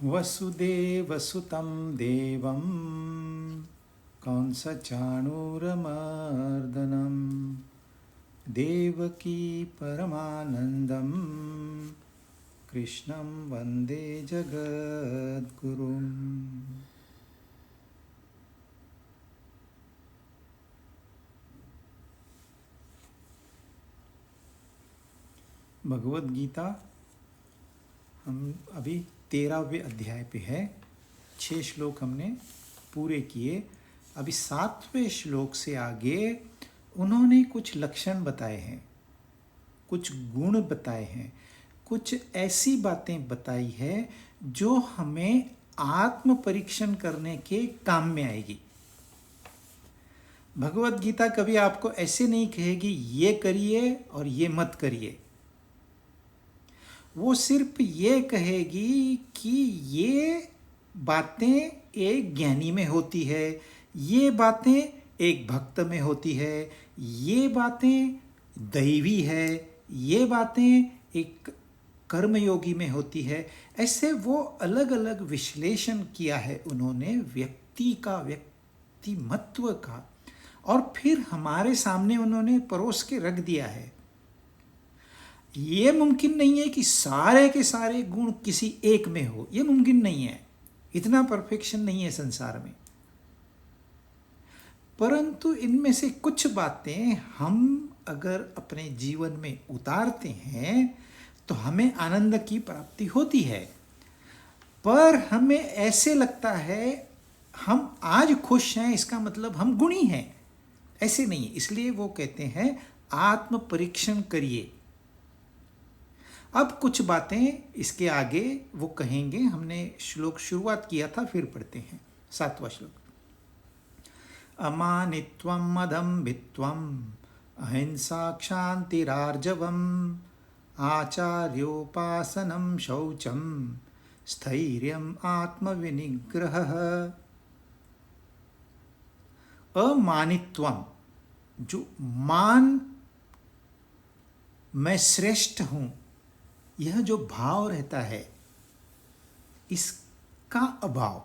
वसुदेवसुतं देवं कंसचाणूरमर्दनं देवकी परमानन्दं कृष्णं वन्दे जगद्गुरुम्। भगवद गीता हम अभी 13वें अध्याय पे है। 6 श्लोक हमने पूरे किए। अभी 7वें श्लोक से आगे उन्होंने कुछ लक्षण बताए हैं, कुछ गुण बताए हैं, कुछ ऐसी बातें बताई है जो हमें आत्म परीक्षण करने के काम में आएगी। भगवद गीता कभी आपको ऐसे नहीं कहेगी ये करिए और ये मत करिए। वो सिर्फ ये कहेगी कि ये बातें एक ज्ञानी में होती है, ये बातें एक भक्त में होती है, ये बातें दैवी है, ये बातें एक कर्मयोगी में होती है। ऐसे वो अलग अलग विश्लेषण किया है उन्होंने व्यक्ति का, व्यक्तिमत्व का, और फिर हमारे सामने उन्होंने परोस के रख दिया है। ये मुमकिन नहीं है कि सारे के सारे गुण किसी एक में हो, ये मुमकिन नहीं है। इतना परफेक्शन नहीं है संसार में। परंतु इनमें से कुछ बातें हम अगर अपने जीवन में उतारते हैं तो हमें आनंद की प्राप्ति होती है। पर हमें ऐसे लगता है हम आज खुश हैं, इसका मतलब हम गुणी हैं। ऐसे नहीं। इसलिए वो कहते हैं आत्म परीक्षण करिए। अब कुछ बातें इसके आगे वो कहेंगे। हमने श्लोक शुरुआत किया था, फिर पढ़ते हैं 7वां श्लोक। अमानित्वं मदम्बित्वं अहिंसा क्षान्तिरार्जवम् आचार्योपासनं शौचं स्थैर्यम् आत्मविनिग्रहः। अमानित्वम, जो मान, मैं श्रेष्ठ हूं, यह जो भाव रहता है, इसका अभाव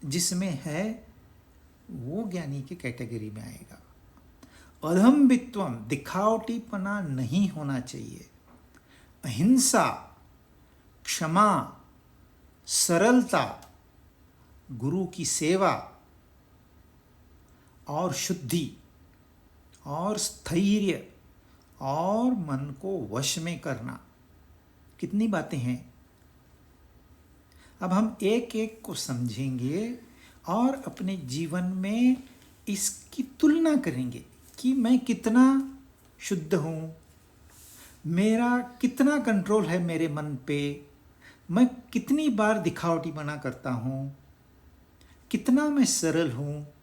जिसमें है वो ज्ञानी के कैटेगरी में आएगा। अदम्बित्वम, दिखावटीपना नहीं होना चाहिए। अहिंसा, क्षमा, सरलता, गुरु की सेवा और शुद्धि और स्थैर्य और मन को वश में करना। कितनी बातें हैं। अब हम एक एक को समझेंगे और अपने जीवन में इसकी तुलना करेंगे कि मैं कितना शुद्ध हूँ, मेरा कितना कंट्रोल है मेरे मन पे, मैं कितनी बार दिखावटी बना करता हूँ, कितना मैं सरल हूँ,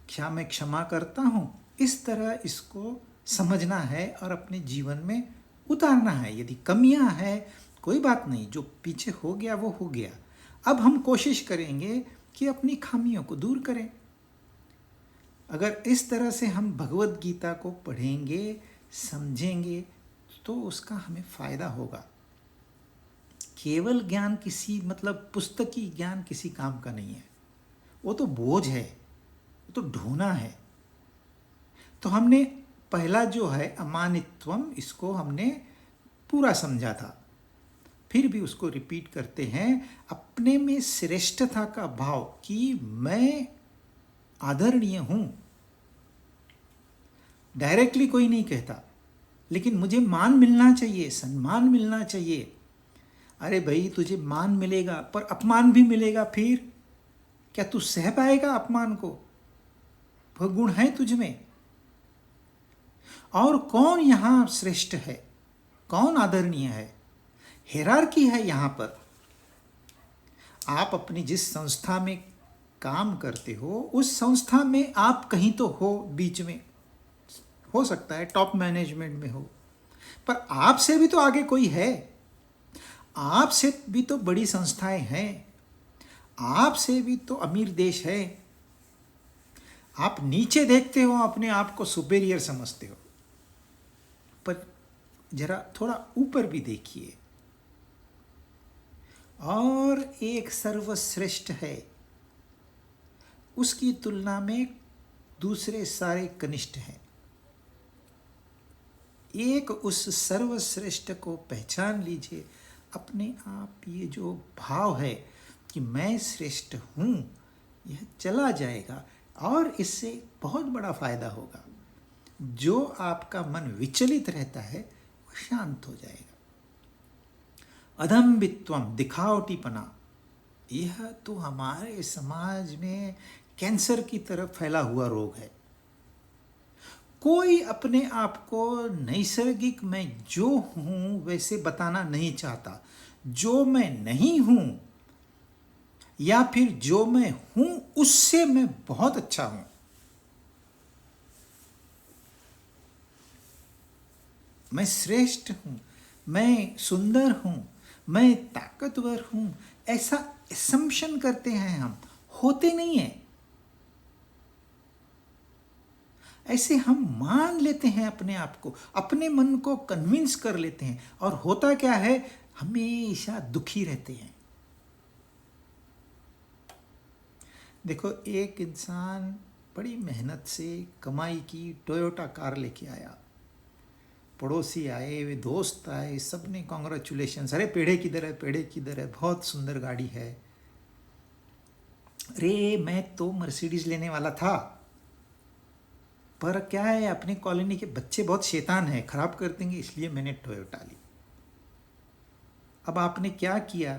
क्या मैं क्षमा करता हूँ। इस तरह इसको समझना है और अपने जीवन में उतारना है। यदि कमियां हैं कोई बात नहीं, जो पीछे हो गया वो हो गया। अब हम कोशिश करेंगे कि अपनी खामियों को दूर करें। अगर इस तरह से हम भगवद गीता को पढ़ेंगे, समझेंगे, तो उसका हमें फायदा होगा। केवल ज्ञान किसी, मतलब पुस्तकी ज्ञान किसी काम का नहीं है। वो तो बोझ है, वो तो ढोना है। तो हमने पहला जो है अमानित्वम, इसको हमने पूरा समझा था, फिर भी उसको रिपीट करते हैं। अपने में श्रेष्ठता का भाव कि मैं आदरणीय हूं। डायरेक्टली कोई नहीं कहता, लेकिन मुझे मान मिलना चाहिए, सम्मान मिलना चाहिए। अरे भाई, तुझे मान मिलेगा पर अपमान भी मिलेगा, फिर क्या तू सह पाएगा अपमान को? वह गुण है तुझ में। और कौन यहां श्रेष्ठ है, कौन आदरणीय है? हिरार्की है यहां पर। आप अपनी जिस संस्था में काम करते हो, उस संस्था में आप कहीं तो हो, बीच में हो सकता है टॉप मैनेजमेंट में हो, पर आपसे भी तो आगे कोई है, आपसे भी तो बड़ी संस्थाएं हैं, आपसे भी तो अमीर देश है। आप नीचे देखते हो, अपने आप को सुपेरियर समझते हो, पर जरा थोड़ा ऊपर भी देखिए। और एक सर्वश्रेष्ठ है, उसकी तुलना में दूसरे सारे कनिष्ठ हैं। एक उस सर्वश्रेष्ठ को पहचान लीजिए। अपने आप ये जो भाव है कि मैं श्रेष्ठ हूँ, यह चला जाएगा और इससे बहुत बड़ा फायदा होगा। जो आपका मन विचलित रहता है वो शांत हो जाएगा। अदम्भित्वम, दिखावटीपना, यह तो हमारे समाज में कैंसर की तरफ फैला हुआ रोग है। कोई अपने आप को नैसर्गिक मैं जो हूं वैसे बताना नहीं चाहता। जो मैं नहीं हूं या फिर जो मैं हूं उससे मैं बहुत अच्छा हूं। मैं श्रेष्ठ हूं, मैं सुंदर हूं, मैं ताकतवर हूं, ऐसा असम्पशन करते हैं हम, होते नहीं है। ऐसे हम मान लेते हैं अपने आप को, अपने मन को कन्विंस कर लेते हैं, और होता क्या है, हमेशा दुखी रहते हैं। देखो, एक इंसान बड़ी मेहनत से कमाई की टोयोटा कार लेके आया। पड़ोसी आए, वे दोस्त आए, सब ने कॉन्ग्रेचुलेशंस, अरे पेड़े किधर है, पेड़े किधर है, बहुत सुंदर गाड़ी है। अरे मैं तो मर्सिडीज लेने वाला था, पर क्या है, अपनी कॉलोनी के बच्चे बहुत शैतान हैं, खराब कर देंगे, इसलिए मैंने टोयोटा ली। अब आपने क्या किया?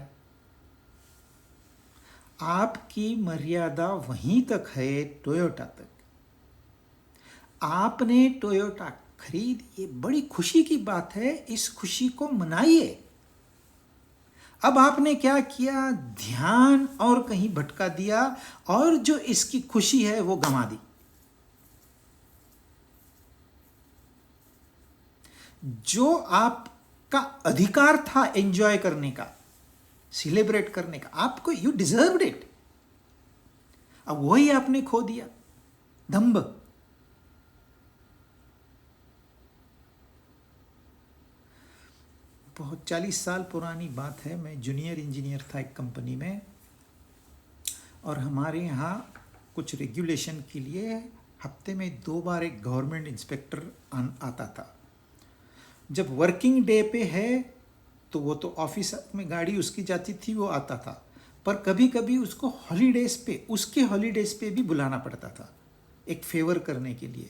आपकी मर्यादा वहीं तक है, टोयोटा तक। आपने टोयोटा खरीद, ये बड़ी खुशी की बात है, इस खुशी को मनाइए। अब आपने क्या किया, ध्यान और कहीं भटका दिया और जो इसकी खुशी है वो गंवा दी। जो आपका अधिकार था एंजॉय करने का, सेलिब्रेट करने का, आपको, यू डिजर्व्ड इट, अब वही आपने खो दिया। दंभ। बहुत 40 साल पुरानी बात है, मैं जूनियर इंजीनियर था एक कंपनी में, और हमारे यहाँ कुछ रेगुलेशन के लिए हफ्ते में 2 बार एक गवर्नमेंट इंस्पेक्टर आता था। जब वर्किंग डे पे है तो वो तो ऑफिस में गाड़ी उसकी जाती थी, वो आता था, पर कभी कभी उसको हॉलीडेज पे, उसके हॉलीडेज पे भी बुलाना पड़ता था एक फेवर करने के लिए।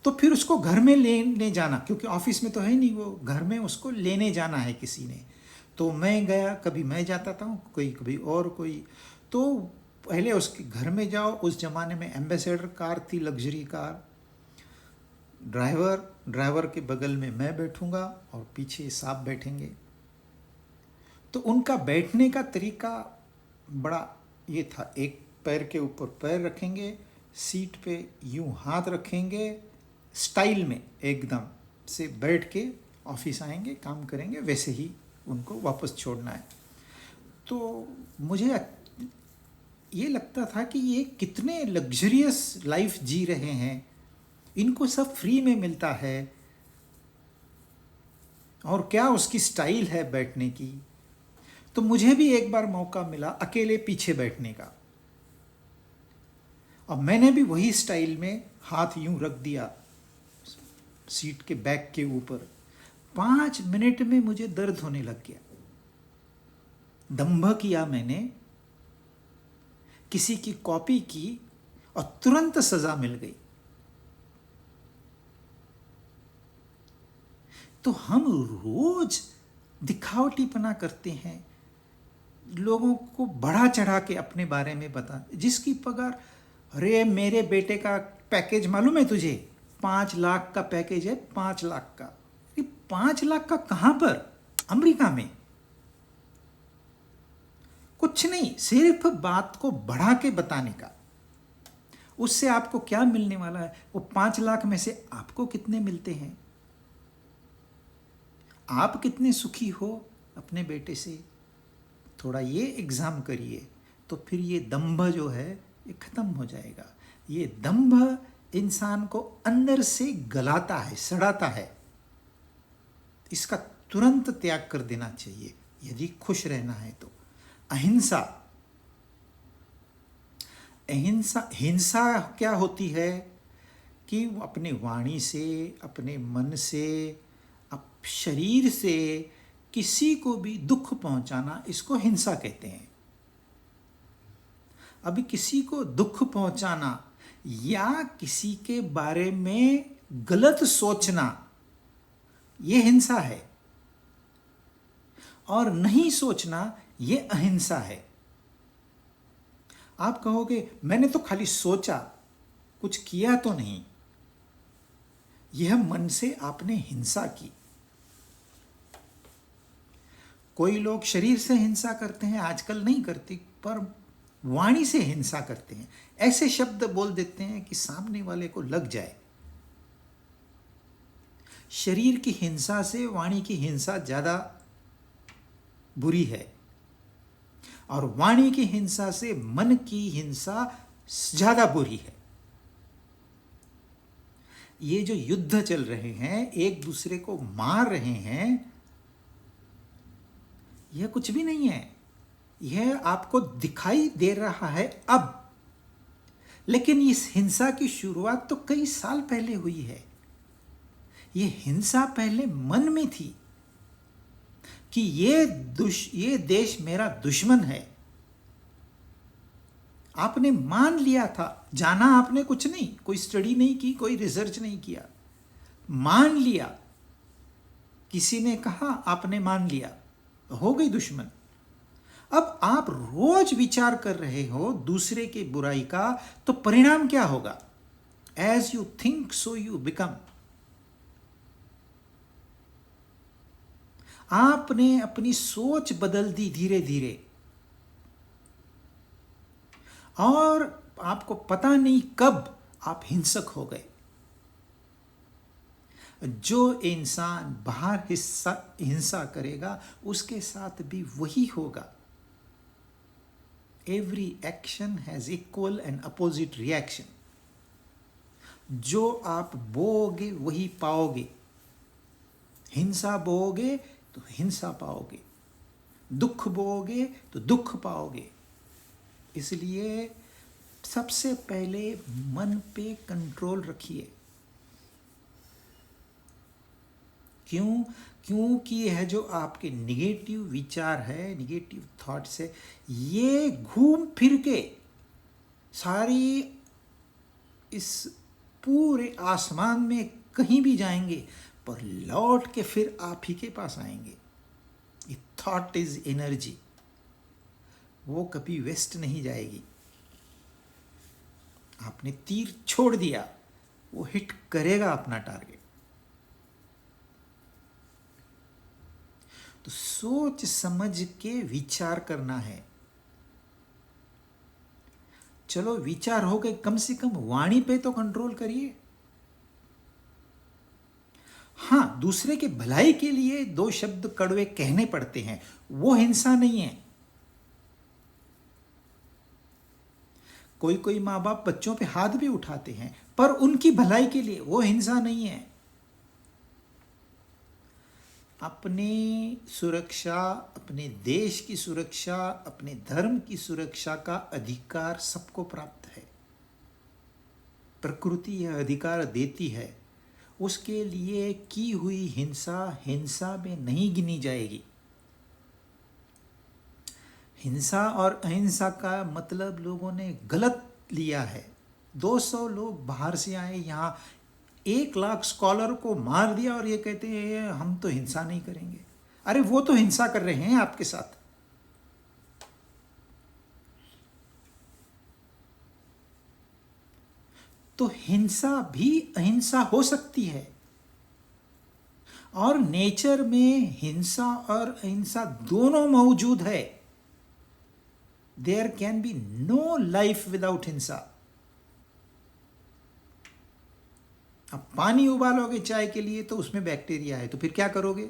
तो फिर उसको घर में लेने जाना, क्योंकि ऑफिस में तो है नहीं, वो घर में उसको लेने जाना है किसी ने। तो मैं गया, कभी मैं जाता था, कोई कभी और कोई। तो पहले उसके घर में जाओ, उस जमाने में एम्बेसडर कार थी, लग्जरी कार। ड्राइवर के बगल में मैं बैठूंगा और पीछे साहब बैठेंगे। तो उनका बैठने का तरीका बड़ा ये था, एक पैर के ऊपर पैर रखेंगे, सीट पे यूं हाथ रखेंगे, स्टाइल में एकदम से बैठ के ऑफिस आएंगे, काम करेंगे, वैसे ही उनको वापस छोड़ना है। तो मुझे ये लगता था कि ये कितने लग्जरियस लाइफ जी रहे हैं, इनको सब फ्री में मिलता है, और क्या उसकी स्टाइल है बैठने की। तो मुझे भी एक बार मौका मिला अकेले पीछे बैठने का, और मैंने भी वही स्टाइल में हाथ यूं रख दिया सीट के बैक के ऊपर। 5 मिनट में मुझे दर्द होने लग गया। दंभ किया मैंने, किसी की कॉपी की और तुरंत सजा मिल गई। तो हम रोज दिखावटीपना करते हैं, लोगों को बढ़ा चढ़ा के अपने बारे में बता, जिसकी पगार, अरे मेरे बेटे का पैकेज मालूम है तुझे, 5 लाख का पैकेज है, 5 लाख का। 5 लाख का कहां पर? अमेरिका में। कुछ नहीं, सिर्फ बात को बढ़ा के बताने का। उससे आपको क्या मिलने वाला है? वो 5 लाख में से आपको कितने मिलते हैं? आप कितने सुखी हो अपने बेटे से? थोड़ा ये एग्जाम करिए, तो फिर ये दंभ जो है ये खत्म हो जाएगा। ये दंभ इंसान को अंदर से गलाता है, सड़ाता है। इसका तुरंत त्याग कर देना चाहिए। यदि खुश रहना है तो। अहिंसा, अहिंसा, हिंसा क्या होती है कि अपने वाणी से, अपने मन से, शरीर से किसी को भी दुख पहुंचाना, इसको हिंसा कहते हैं। अभी किसी को दुख पहुंचाना या किसी के बारे में गलत सोचना, यह हिंसा है। और नहीं सोचना, यह अहिंसा है। आप कहोगे मैंने तो खाली सोचा, कुछ किया तो नहीं। यह मन से आपने हिंसा की। कोई लोग शरीर से हिंसा करते हैं, आजकल नहीं करती, पर वाणी से हिंसा करते हैं। ऐसे शब्द बोल देते हैं कि सामने वाले को लग जाए। शरीर की हिंसा से वाणी की हिंसा ज्यादा बुरी है, और वाणी की हिंसा से मन की हिंसा ज्यादा बुरी है। ये जो युद्ध चल रहे हैं, एक दूसरे को मार रहे हैं, यह कुछ भी नहीं है। यह आपको दिखाई दे रहा है अब, लेकिन इस हिंसा की शुरुआत तो कई साल पहले हुई है। यह हिंसा पहले मन में थी कि ये देश मेरा दुश्मन है। आपने मान लिया था, जाना आपने कुछ नहीं, कोई स्टडी नहीं की, कोई रिसर्च नहीं किया, मान लिया। किसी ने कहा, आपने मान लिया, हो गई दुश्मन। अब आप रोज विचार कर रहे हो दूसरे की बुराई का, तो परिणाम क्या होगा? As you think so you become. आपने अपनी सोच बदल दी धीरे धीरे, और आपको पता नहीं कब आप हिंसक हो गए। जो इंसान बाहर हिंसा करेगा, उसके साथ भी वही होगा। Every action has equal and opposite reaction. जो आप बोओगे वही पाओगे। हिंसा बोओगे तो हिंसा पाओगे, दुख बोओगे तो दुख पाओगे। इसलिए सबसे पहले मन पे कंट्रोल रखिए। क्योंकि यह जो आपके निगेटिव विचार है, निगेटिव थॉट्स है, ये घूम फिर के सारी इस पूरे आसमान में कहीं भी जाएंगे, पर लौट के फिर आप ही के पास आएंगे। ये थॉट इज एनर्जी, वो कभी वेस्ट नहीं जाएगी। आपने तीर छोड़ दिया, वो हिट करेगा अपना टारगेट। तो सोच समझ के विचार करना है। चलो विचार हो गए, कम से कम वाणी पे तो कंट्रोल करिए। हाँ, दूसरे के भलाई के लिए दो शब्द कड़वे कहने पड़ते हैं, वो हिंसा नहीं है। कोई कोई माँ बाप बच्चों पे हाथ भी उठाते हैं, पर उनकी भलाई के लिए, वो हिंसा नहीं है। अपनी सुरक्षा, अपने देश की सुरक्षा, अपने धर्म की सुरक्षा का अधिकार सबको प्राप्त है। प्रकृति यह अधिकार देती है। उसके लिए की हुई हिंसा हिंसा में नहीं गिनी जाएगी। हिंसा और अहिंसा का मतलब लोगों ने गलत लिया है। 200 लोग बाहर से आए, यहाँ 1 लाख स्कॉलर को मार दिया और ये कहते हैं हम तो हिंसा नहीं करेंगे। अरे वो तो हिंसा कर रहे हैं आपके साथ। तो हिंसा भी अहिंसा हो सकती है, और नेचर में हिंसा और अहिंसा दोनों मौजूद है। There can be no life without हिंसा। अब पानी उबालोगे चाय के लिए तो उसमें बैक्टीरिया है, तो फिर क्या करोगे?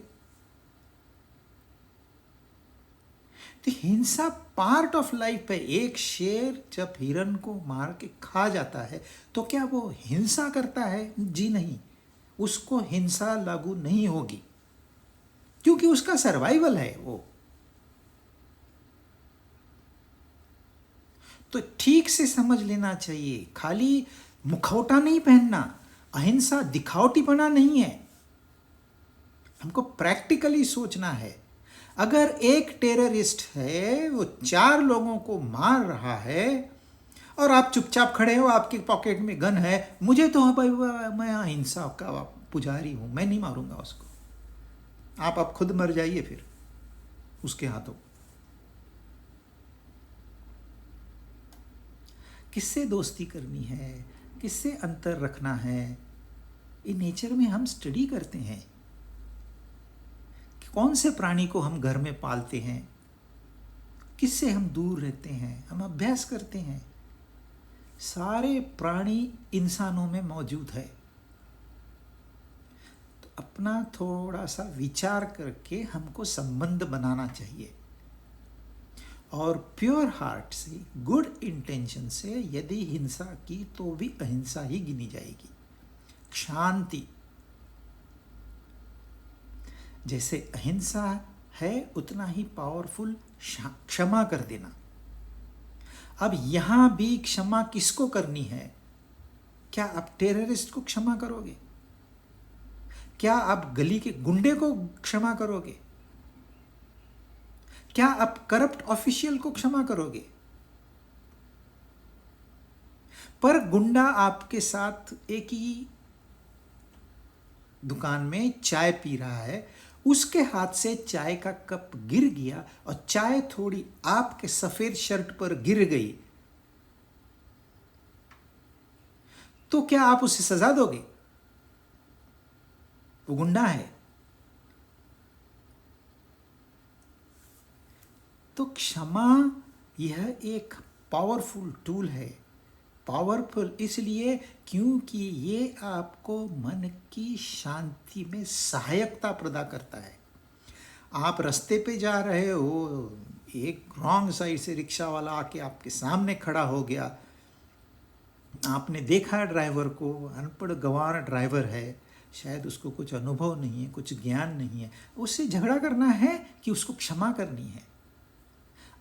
तो हिंसा पार्ट ऑफ लाइफ है। एक शेर जब हिरन को मार के खा जाता है तो क्या वो हिंसा करता है? जी नहीं, उसको हिंसा लागू नहीं होगी, क्योंकि उसका सर्वाइवल है वो। तो ठीक से समझ लेना चाहिए, खाली मुखौटा नहीं पहनना। अहिंसा दिखावटी बना नहीं है, हमको प्रैक्टिकली सोचना है। अगर एक टेररिस्ट है, वो 4 लोगों को मार रहा है और आप चुपचाप खड़े हो, आपके पॉकेट में गन है, मुझे तो भाई मैं अहिंसा का पुजारी हूं, मैं नहीं मारूंगा उसको। आप अब खुद मर जाइए फिर उसके हाथों। किससे दोस्ती करनी है, किससे अंतर रखना है, ये नेचर में हम स्टडी करते हैं कि कौन से प्राणी को हम घर में पालते हैं, किससे हम दूर रहते हैं, हम अभ्यास करते हैं। सारे प्राणी इंसानों में मौजूद है। तो अपना थोड़ा सा विचार करके हमको संबंध बनाना चाहिए, और प्योर हार्ट से, गुड इंटेंशन से यदि हिंसा की तो भी अहिंसा ही गिनी जाएगी। शांति, जैसे अहिंसा है उतना ही पावरफुल क्षमा कर देना। अब यहां भी क्षमा किसको करनी है? क्या आप टेररिस्ट को क्षमा करोगे? क्या आप गली के गुंडे को क्षमा करोगे? क्या आप करप्ट ऑफिशियल को क्षमा करोगे? पर गुंडा आपके साथ एक ही दुकान में चाय पी रहा है, उसके हाथ से चाय का कप गिर गया और चाय थोड़ी आपके सफेद शर्ट पर गिर गई, तो क्या आप उसे सजा दोगे? वो गुंडा है। तो क्षमा यह एक पावरफुल टूल है। पावरफुल इसलिए क्योंकि ये आपको मन की शांति में सहायकता प्रदान करता है। आप रास्ते पे जा रहे हो, एक रॉन्ग साइड से रिक्शा वाला आके आपके सामने खड़ा हो गया, आपने देखा ड्राइवर को, अनपढ़ गंवार ड्राइवर है, शायद उसको कुछ अनुभव नहीं है, कुछ ज्ञान नहीं है, उससे झगड़ा करना है कि उसको क्षमा करनी है?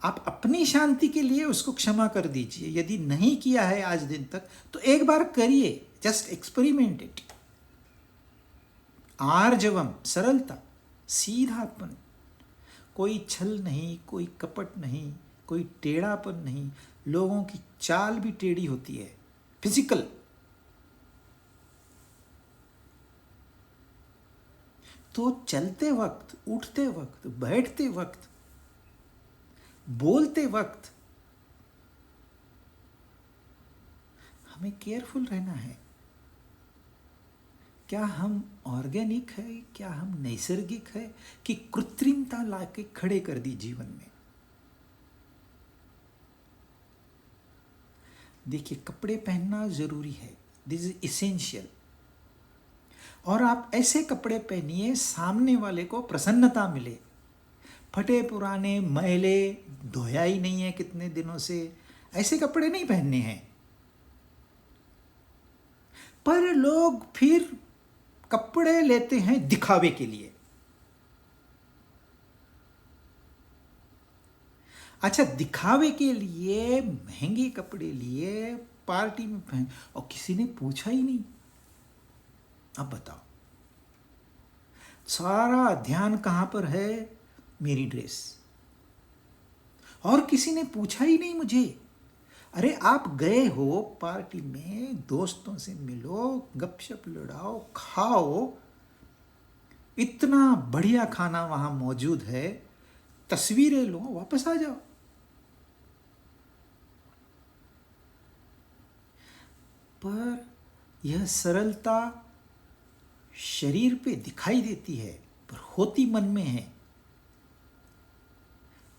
आप अपनी शांति के लिए उसको क्षमा कर दीजिए। यदि नहीं किया है आज दिन तक तो एक बार करिए, जस्ट एक्सपेरिमेंट इट। आर्जवम, सरलता, सीधापन, कोई छल नहीं, कोई कपट नहीं, कोई टेढ़ापन नहीं। लोगों की चाल भी टेढ़ी होती है, फिजिकल। तो चलते वक्त, उठते वक्त, बैठते वक्त, बोलते वक्त हमें केयरफुल रहना है। क्या हम ऑर्गेनिक है, क्या हम नैसर्गिक है, कि कृत्रिमता लाके खड़े कर दी जीवन में? देखिए, कपड़े पहनना जरूरी है, दिस इज इसेंशियल। और आप ऐसे कपड़े पहनिए सामने वाले को प्रसन्नता मिले। फटे पुराने, मैले, धोया ही नहीं है कितने दिनों से, ऐसे कपड़े नहीं पहनने हैं। पर लोग फिर कपड़े लेते हैं दिखावे के लिए। अच्छा, दिखावे के लिए महंगे कपड़े लिए, पार्टी में पहन, और किसी ने पूछा ही नहीं। अब बताओ, सारा ध्यान कहां पर है? मेरी ड्रेस। और किसी ने पूछा ही नहीं मुझे। अरे आप गए हो पार्टी में, दोस्तों से मिलो, गपशप लड़ाओ, खाओ, इतना बढ़िया खाना वहां मौजूद है, तस्वीरें लो, वापस आ जाओ। पर यह सरलता शरीर पे दिखाई देती है, पर होती मन में है।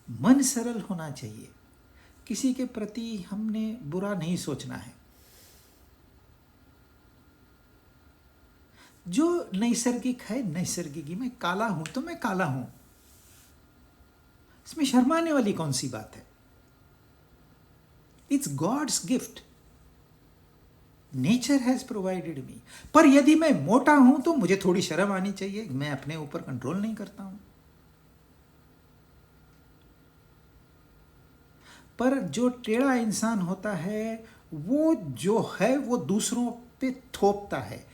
मन सरल होना चाहिए। किसी के प्रति हमने बुरा नहीं सोचना है। जो नैसर्गिक है नैसर्गिक ही। मैं काला हूं तो मैं काला हूं, इसमें शर्माने वाली कौन सी बात है? It's God's gift, nature has provided me. पर यदि मैं मोटा हूं तो मुझे थोड़ी शर्म आनी चाहिए, मैं अपने ऊपर कंट्रोल नहीं करता हूं। पर जो टेढ़ा इंसान होता है वो जो है वो दूसरों पे थोपता है,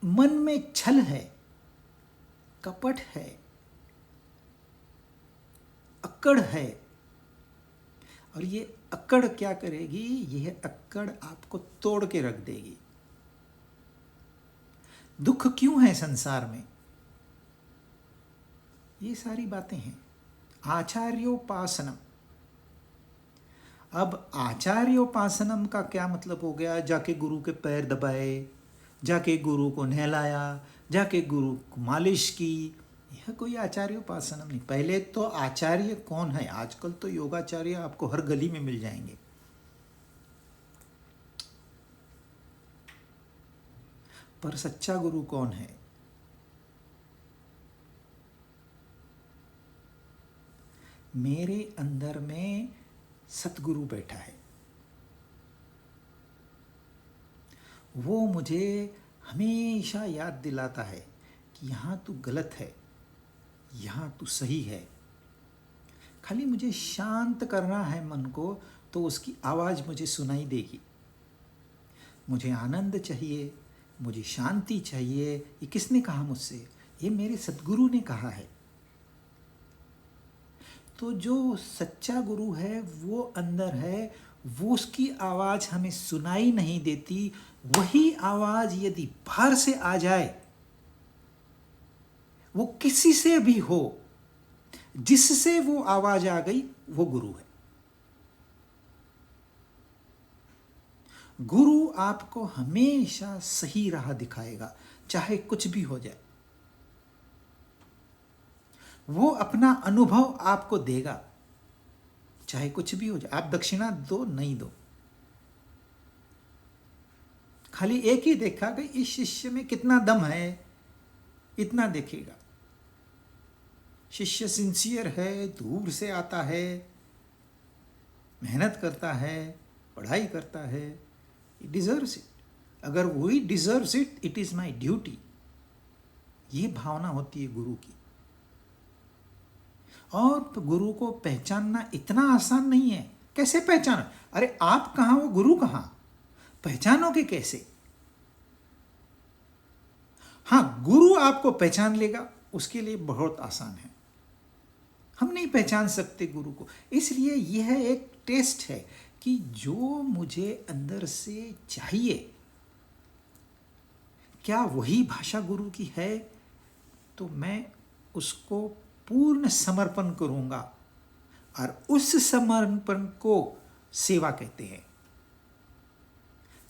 मन में छल है, कपट है, अक्कड़ है। और ये अक्कड़ क्या करेगी? यह अक्कड़ आपको तोड़ के रख देगी। दुख क्यों है संसार में? ये सारी बातें हैं। आचार्योपासनम। अब आचार्योपासनम का क्या मतलब हो गया? जाके गुरु के पैर दबाए, जाके गुरु को नहलाया, जाके गुरु को मालिश की, यह कोई आचार्योपासनम नहीं। पहले तो आचार्य कौन है? आजकल तो योगाचार्य आपको हर गली में मिल जाएंगे। पर सच्चा गुरु कौन है? मेरे अंदर में सतगुरु बैठा है। वो मुझे हमेशा याद दिलाता है कि यहाँ तू गलत है, यहाँ तू सही है। खाली मुझे शांत करना है मन को, तो उसकी आवाज़ मुझे सुनाई देगी। मुझे आनंद चाहिए, मुझे शांति चाहिए। ये किसने कहा मुझसे? ये मेरे सतगुरु ने कहा है। तो जो सच्चा गुरु है वो अंदर है, वो उसकी आवाज़ हमें सुनाई नहीं देती। वही आवाज़ यदि बाहर से आ जाए, वो किसी से भी हो, जिससे वो आवाज़ आ गई वो गुरु है। गुरु आपको हमेशा सही राह दिखाएगा, चाहे कुछ भी हो जाए। वो अपना अनुभव आपको देगा, चाहे कुछ भी हो जाए। आप दक्षिणा दो नहीं दो, खाली एक ही देखा कि इस शिष्य में कितना दम है, इतना देखेगा। शिष्य सिंसियर है, दूर से आता है, मेहनत करता है, पढ़ाई करता है, he deserves it. अगर वही deserves it, it is my duty. ये भावना होती है गुरु की। और गुरु को पहचानना इतना आसान नहीं है। कैसे पहचानो? अरे आप कहाँ, वो गुरु कहाँ? पहचानोगे कैसे? हाँ, गुरु आपको पहचान लेगा, उसके लिए बहुत आसान है। हम नहीं पहचान सकते गुरु को। इसलिए यह एक टेस्ट है कि जो मुझे अंदर से चाहिए, क्या वही भाषा गुरु की है? तो मैं उसको पूर्ण समर्पण करूंगा। और उस समर्पण को सेवा कहते हैं।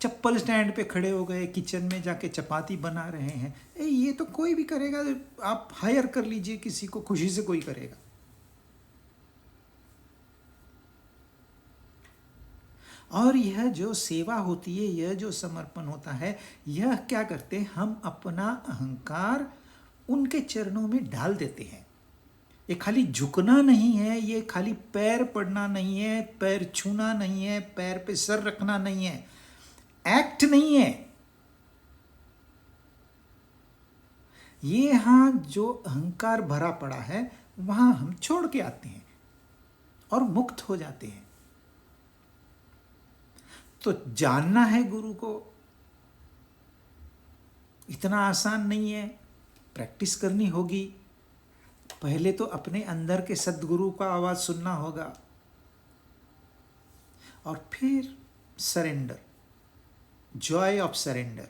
चप्पल स्टैंड पे खड़े हो गए, किचन में जाके चपाती बना रहे हैं, ये तो कोई भी करेगा। आप हायर कर लीजिए किसी को, खुशी से कोई करेगा। और यह जो सेवा होती है, यह जो समर्पण होता है, यह क्या करते हैं? हम अपना अहंकार उनके चरणों में डाल देते हैं। ये खाली झुकना नहीं है, ये खाली पैर पड़ना नहीं है, पैर छूना नहीं है, पैर पे सर रखना नहीं है, एक्ट नहीं है। ये यहां जो अहंकार भरा पड़ा है, वहां हम छोड़ के आते हैं और मुक्त हो जाते हैं। तो जानना है गुरु को, इतना आसान नहीं है, प्रैक्टिस करनी होगी। पहले तो अपने अंदर के सद्गुरु का आवाज सुनना होगा, और फिर सरेंडर, जॉय ऑफ सरेंडर।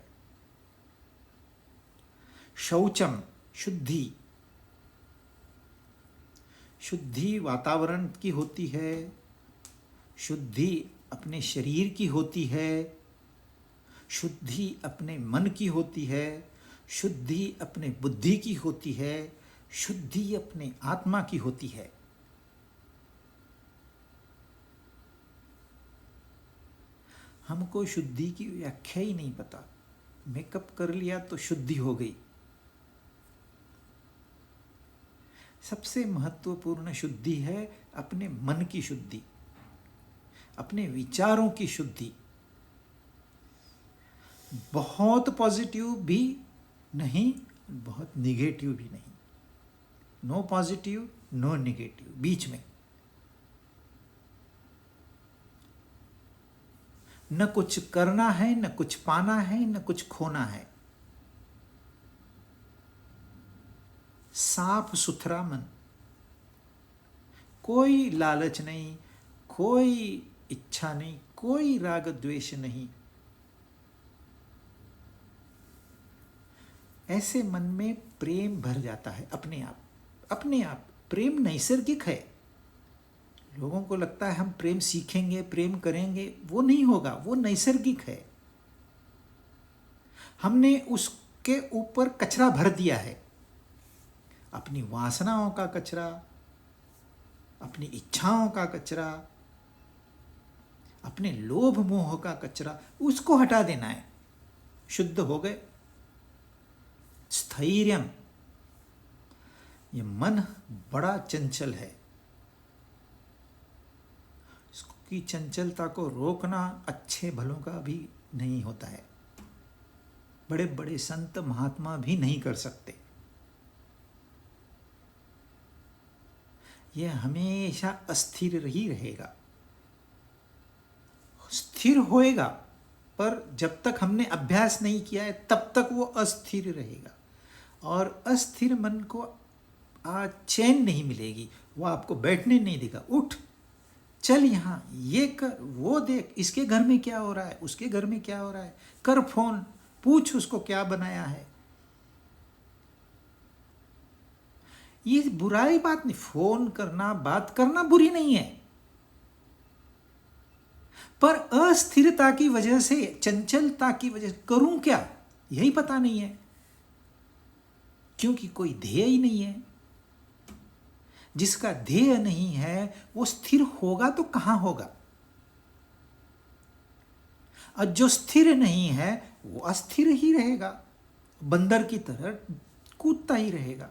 शौचम, शुद्धि। शुद्धि वातावरण की होती है, शुद्धि अपने शरीर की होती है, शुद्धि अपने मन की होती है, शुद्धि अपने बुद्धि की होती है, शुद्धि अपने आत्मा की होती है। हमको शुद्धि की व्याख्या ही नहीं पता। मेकअप कर लिया तो शुद्धि हो गई। सबसे महत्वपूर्ण शुद्धि है अपने मन की शुद्धि, अपने विचारों की शुद्धि। बहुत पॉजिटिव भी नहीं, बहुत निगेटिव भी नहीं। नो पॉजिटिव, नो निगेटिव, बीच में। न कुछ करना है, न कुछ पाना है, न कुछ खोना है। साफ सुथरा मन, कोई लालच नहीं, कोई इच्छा नहीं, कोई राग द्वेष नहीं। ऐसे मन में प्रेम भर जाता है अपने आप। अपने आप प्रेम नैसर्गिक है। लोगों को लगता है हम प्रेम सीखेंगे, प्रेम करेंगे, वो नहीं होगा, वो नैसर्गिक है। हमने उसके ऊपर कचरा भर दिया है, अपनी वासनाओं का कचरा, अपनी इच्छाओं का कचरा, अपने लोभ मोह का कचरा, उसको हटा देना है। शुद्ध हो गए। स्थैर्यम, ये मन बड़ा चंचल है, इसकी चंचलता को रोकना अच्छे भलों का भी नहीं होता है। बड़े बड़े संत महात्मा भी नहीं कर सकते। यह हमेशा अस्थिर ही रहेगा। स्थिर होएगा, पर जब तक हमने अभ्यास नहीं किया है तब तक वो अस्थिर रहेगा। और अस्थिर मन को आज चैन नहीं मिलेगी, वो आपको बैठने नहीं देगा। उठ, चल, यहाँ ये कर, वो देख, इसके घर में क्या हो रहा है, उसके घर में क्या हो रहा है, कर फोन, पूछ उसको क्या बनाया है। ये बुराई बात नहीं, फोन करना, बात करना बुरी नहीं है, पर अस्थिरता की वजह से, चंचलता की वजह से करूं क्या यही पता नहीं है, क्योंकि कोई ध्येय ही नहीं है। जिसका ध्येय नहीं है वो स्थिर होगा तो कहां होगा, और जो स्थिर नहीं है वो अस्थिर ही रहेगा, बंदर की तरह कूदता ही रहेगा।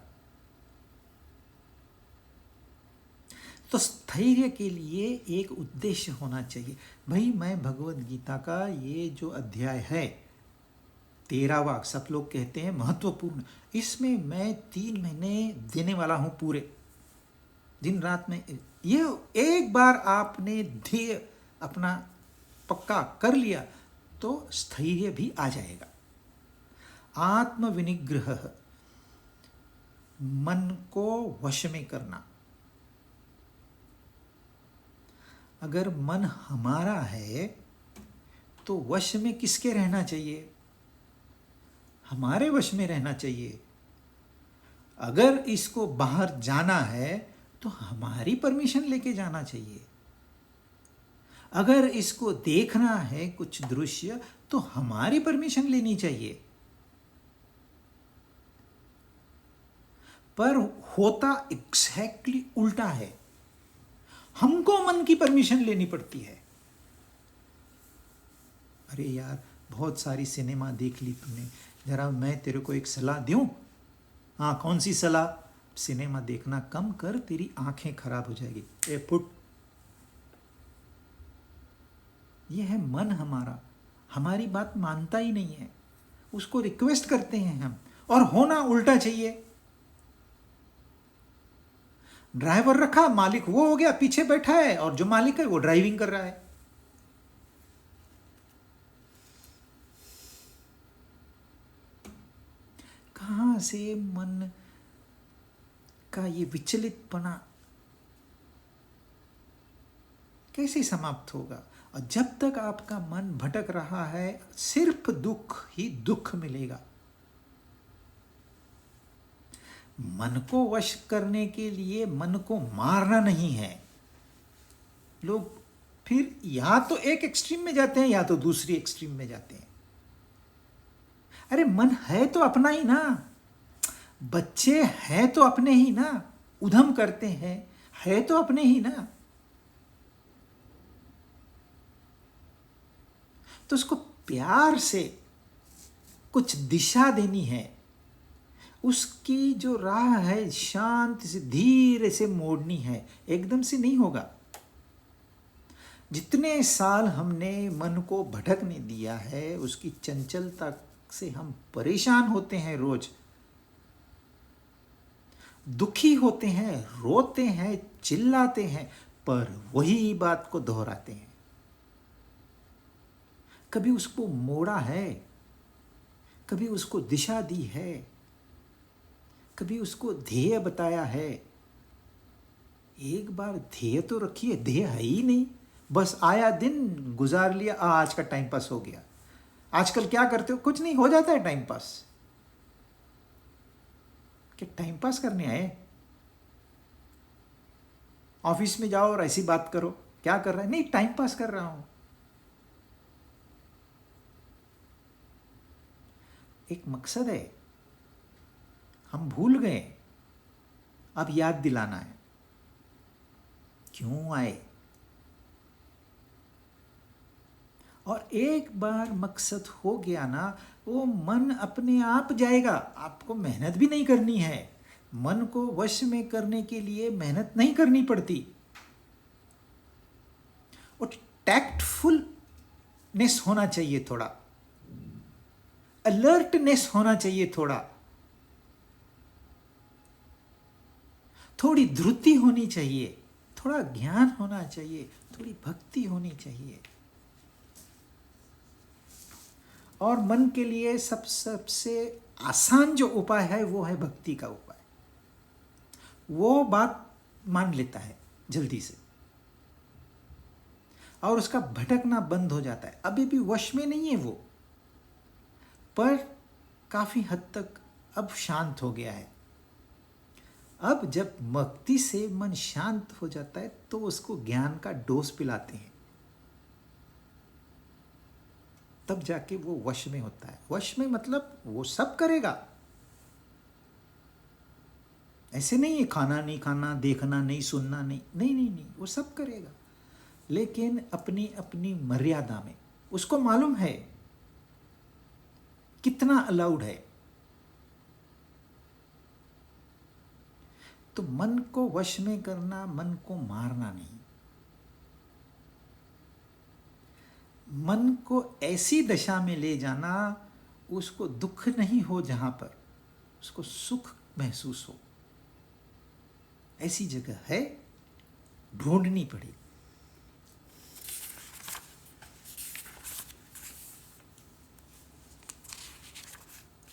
तो स्थैर्य के लिए एक उद्देश्य होना चाहिए। भाई, मैं भगवत गीता का ये जो अध्याय है 13वां, सब लोग कहते हैं महत्वपूर्ण, इसमें मैं 3 महीने देने वाला हूं पूरे, दिन रात में। ये एक बार आपने ध्येय अपना पक्का कर लिया तो स्थैर्य भी आ जाएगा। आत्मविनिग्रह, मन को वश में करना। अगर मन हमारा है तो वश में किसके रहना चाहिए? हमारे वश में रहना चाहिए। अगर इसको बाहर जाना है तो हमारी परमिशन लेके जाना चाहिए। अगर इसको देखना है कुछ दृश्य तो हमारी परमिशन लेनी चाहिए। पर होता एग्जैक्टली उल्टा है, हमको मन की परमिशन लेनी पड़ती है। अरे यार, बहुत सारी सिनेमा देख ली तूने, जरा मैं तेरे को एक सलाह दूं? हाँ, कौन सी सलाह? सिनेमा देखना कम कर, तेरी आंखें खराब हो जाएगी। ए फुट। यह है मन हमारा, हमारी बात मानता ही नहीं है, उसको रिक्वेस्ट करते हैं हम, और होना उल्टा चाहिए। ड्राइवर रखा, मालिक वो हो गया, पीछे बैठा है, और जो मालिक है वो ड्राइविंग कर रहा है। कहां से मन का ये विचलितपना कैसे समाप्त होगा? और जब तक आपका मन भटक रहा है, सिर्फ दुख ही दुख मिलेगा। मन को वश करने के लिए मन को मारना नहीं है। लोग फिर या तो एक एक्सट्रीम में जाते हैं या तो दूसरी एक्सट्रीम में जाते हैं। अरे, मन है तो अपना ही ना, बच्चे हैं तो अपने ही ना, उधम करते हैं, है तो अपने ही ना, तो उसको प्यार से कुछ दिशा देनी है। उसकी जो राह है शांति से धीरे से मोड़नी है, एकदम से नहीं होगा। जितने साल हमने मन को भटकने दिया है, उसकी चंचलता से हम परेशान होते हैं, रोज दुखी होते हैं, रोते हैं, चिल्लाते हैं, पर वही बात को दोहराते हैं। कभी उसको मोड़ा है, कभी उसको दिशा दी है, कभी उसको ध्येय बताया है। एक बार ध्येय तो रखिए, ध्येय है ही नहीं, बस आया दिन गुजार लिया, आज का टाइम पास हो गया। आजकल क्या करते हो? कुछ नहीं, हो जाता है टाइम पास। क्या टाइम पास करने आए? ऑफिस में जाओ और ऐसी बात करो, क्या कर रहा है? नहीं, टाइम पास कर रहा हूं। एक मकसद है, हम भूल गए, अब याद दिलाना है क्यों आए। और एक बार मकसद हो गया ना, वो मन अपने आप जाएगा, आपको मेहनत भी नहीं करनी है। मन को वश में करने के लिए मेहनत नहीं करनी पड़ती। और टैक्टफुलनेस होना चाहिए, थोड़ा अलर्टनेस होना चाहिए, थोड़ी धृति होनी चाहिए, थोड़ा ज्ञान होना चाहिए, थोड़ी भक्ति होनी चाहिए। और मन के लिए सबसे आसान जो उपाय है वो है भक्ति का उपाय। वो बात मान लेता है जल्दी से और उसका भटकना बंद हो जाता है। अभी भी वश में नहीं है वो, पर काफी हद तक अब शांत हो गया है। अब जब भक्ति से मन शांत हो जाता है तो उसको ज्ञान का डोज पिलाते हैं, तब जाके वो वश में होता है। वश में मतलब वो सब करेगा, ऐसे नहीं है खाना नहीं खाना, देखना नहीं, सुनना नहीं, नहीं नहीं नहीं, वो सब करेगा, लेकिन अपनी अपनी मर्यादा में। उसको मालूम है कितना अलाउड है। तो मन को वश में करना, मन को मारना नहीं। मन को ऐसी दशा में ले जाना, उसको दुख नहीं हो, जहां पर उसको सुख महसूस हो, ऐसी जगह है, ढूंढनी पड़ेगी।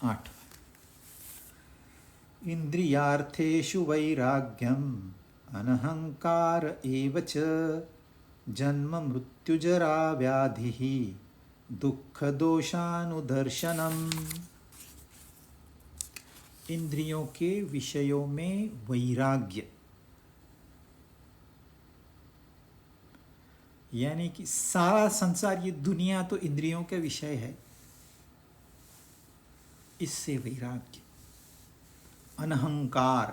8 इंद्रियार्थेषु वैराग्यम् अनहंकार एव च जन्म मृत्युजरा व्याधिः दुख दोषानुदर्शनम्। इंद्रियों के विषयों में वैराग्य, यानी कि सारा संसार, ये दुनिया तो इंद्रियों के विषय है, इससे वैराग्य। अनहंकार,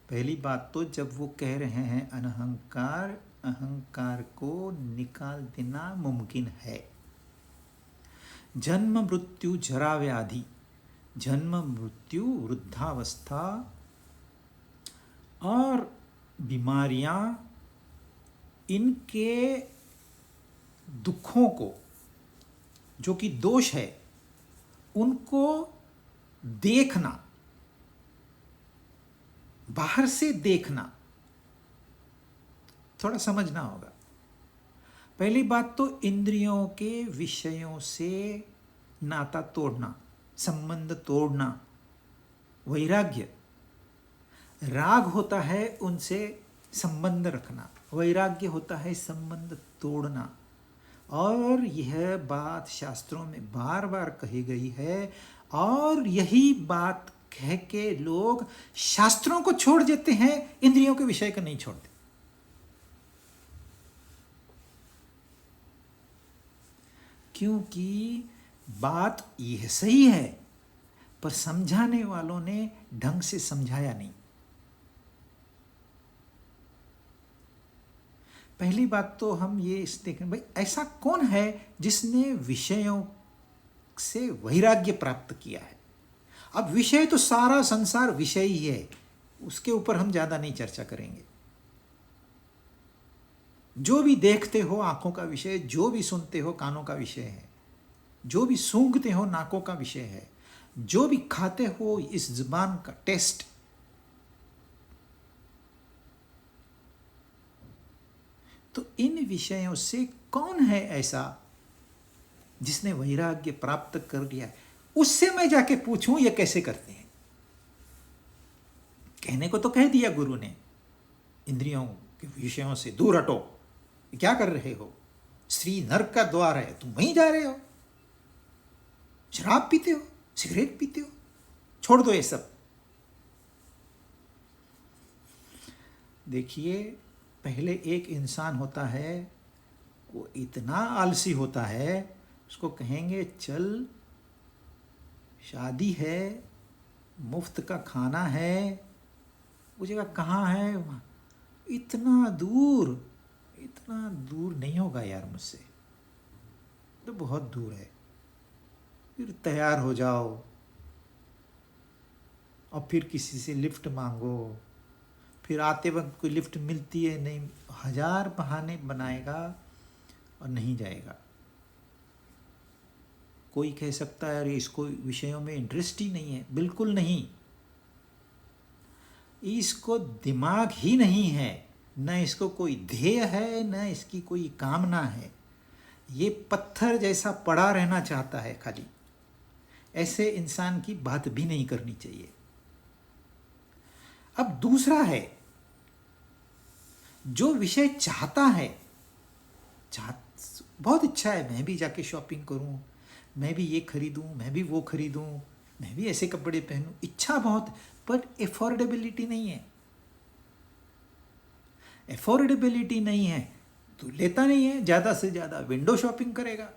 पहली बात तो जब वो कह रहे हैं अनहंकार, अहंकार को निकाल देना मुमकिन है। जन्म मृत्यु जरा व्याधि, जन्म मृत्यु वृद्धावस्था और बीमारियां, इनके दुखों को, जो कि दोष है, उनको देखना, बाहर से देखना, थोड़ा समझना होगा। पहली बात तो इंद्रियों के विषयों से नाता तोड़ना, संबंध तोड़ना, वैराग्य। राग होता है उनसे संबंध रखना, वैराग्य होता है संबंध तोड़ना। और यह बात शास्त्रों में बार बार कही गई है, और यही बात कह के लोग शास्त्रों को छोड़ देते हैं, इंद्रियों के विषय को नहीं छोड़ते। क्योंकि बात यह सही है, पर समझाने वालों ने ढंग से समझाया नहीं। पहली बात तो हम ये देखें, भाई ऐसा कौन है जिसने विषयों से वैराग्य प्राप्त किया है। अब विषय तो सारा संसार विषय ही है, उसके ऊपर हम ज्यादा नहीं चर्चा करेंगे। जो भी देखते हो आंखों का विषय, जो भी सुनते हो कानों का विषय है, जो भी सूंघते हो नाकों का विषय है, जो भी खाते हो इस जुबान का टेस्ट। तो इन विषयों से कौन है ऐसा जिसने वैराग्य प्राप्त कर लिया है? उससे मैं जाके पूछूं ये कैसे करते हैं। कहने को तो कह दिया गुरु ने, इंद्रियों के विषयों से दूर हटो। क्या कर रहे हो? स्त्री नरक का द्वार है, तुम वहीं जा रहे हो। शराब पीते हो, सिगरेट पीते हो, छोड़ दो ये सब। देखिए, पहले एक इंसान होता है, वो इतना आलसी होता है, उसको कहेंगे चल शादी है, मुफ्त का खाना है, वो जगह कहाँ है? इतना दूर नहीं होगा यार मुझसे, तो बहुत दूर है। फिर तैयार हो जाओ और फिर किसी से लिफ्ट मांगो, फिर आते वक्त कोई लिफ्ट मिलती है नहीं, 1000 बहाने बनाएगा और नहीं जाएगा। कोई कह सकता है अरे इसको विषयों में इंटरेस्ट ही नहीं है। बिल्कुल नहीं, इसको दिमाग ही नहीं है, न इसको कोई ध्येय है, न इसकी कोई कामना है। ये पत्थर जैसा पड़ा रहना चाहता है खाली। ऐसे इंसान की बात भी नहीं करनी चाहिए। अब दूसरा है, जो विषय चाहता है, बहुत इच्छा है मैं भी जाके शॉपिंग करूं, मैं भी ये खरीदूं, मैं भी वो खरीदूं, मैं भी ऐसे कपड़े पहनूं, इच्छा बहुत, बट एफोर्डेबिलिटी नहीं है। एफोर्डेबिलिटी नहीं है तो लेता नहीं है, ज़्यादा से ज़्यादा विंडो शॉपिंग करेगा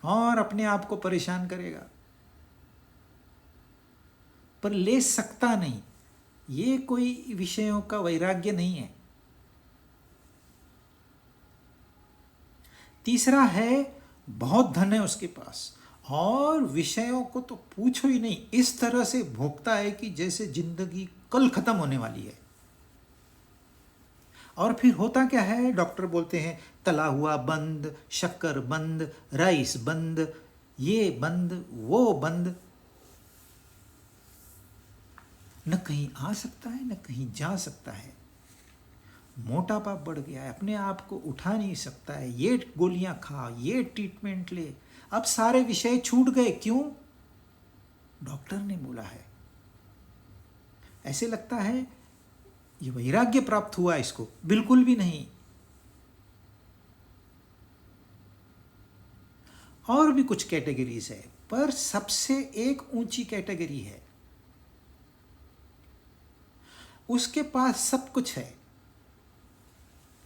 और अपने आप को परेशान करेगा, पर ले सकता नहीं। ये कोई विषयों का वैराग्य नहीं है। तीसरा है, बहुत धन है उसके पास और विषयों को तो पूछो ही नहीं, इस तरह से भोगता है कि जैसे जिंदगी कल खत्म होने वाली है। और फिर होता क्या है, डॉक्टर बोलते हैं तला हुआ बंद, शक्कर बंद, राइस बंद, ये बंद, वो बंद। न कहीं आ सकता है न कहीं जा सकता है। मोटापा बढ़ गया है, अपने आप को उठा नहीं सकता है, ये गोलियां खा, ये ट्रीटमेंट ले। अब सारे विषय छूट गए, क्यों? डॉक्टर ने बोला है। ऐसे लगता है ये वैराग्य प्राप्त हुआ इसको, बिल्कुल भी नहीं। और भी कुछ कैटेगरीज है, पर सबसे एक ऊंची कैटेगरी है, उसके पास सब कुछ है,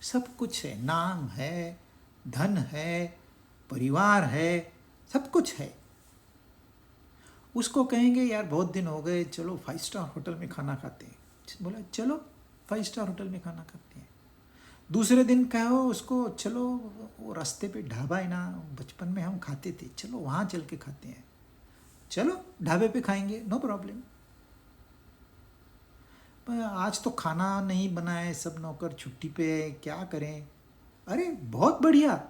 सब कुछ है, नाम है, धन है, परिवार है, सब कुछ है। उसको कहेंगे यार बहुत दिन हो गए, चलो 5 स्टार होटल में खाना खाते हैं। बोला चलो 5 स्टार होटल में खाना खाते हैं। दूसरे दिन कहो उसको चलो वो रास्ते पे ढाबा है ना, बचपन में हम खाते थे, चलो वहाँ चल के खाते हैं। चलो ढाबे पे खाएंगे, नो प्रॉब्लम। आज तो खाना नहीं बनाए, सब नौकर छुट्टी पे है, क्या करें? अरे बहुत बढ़िया,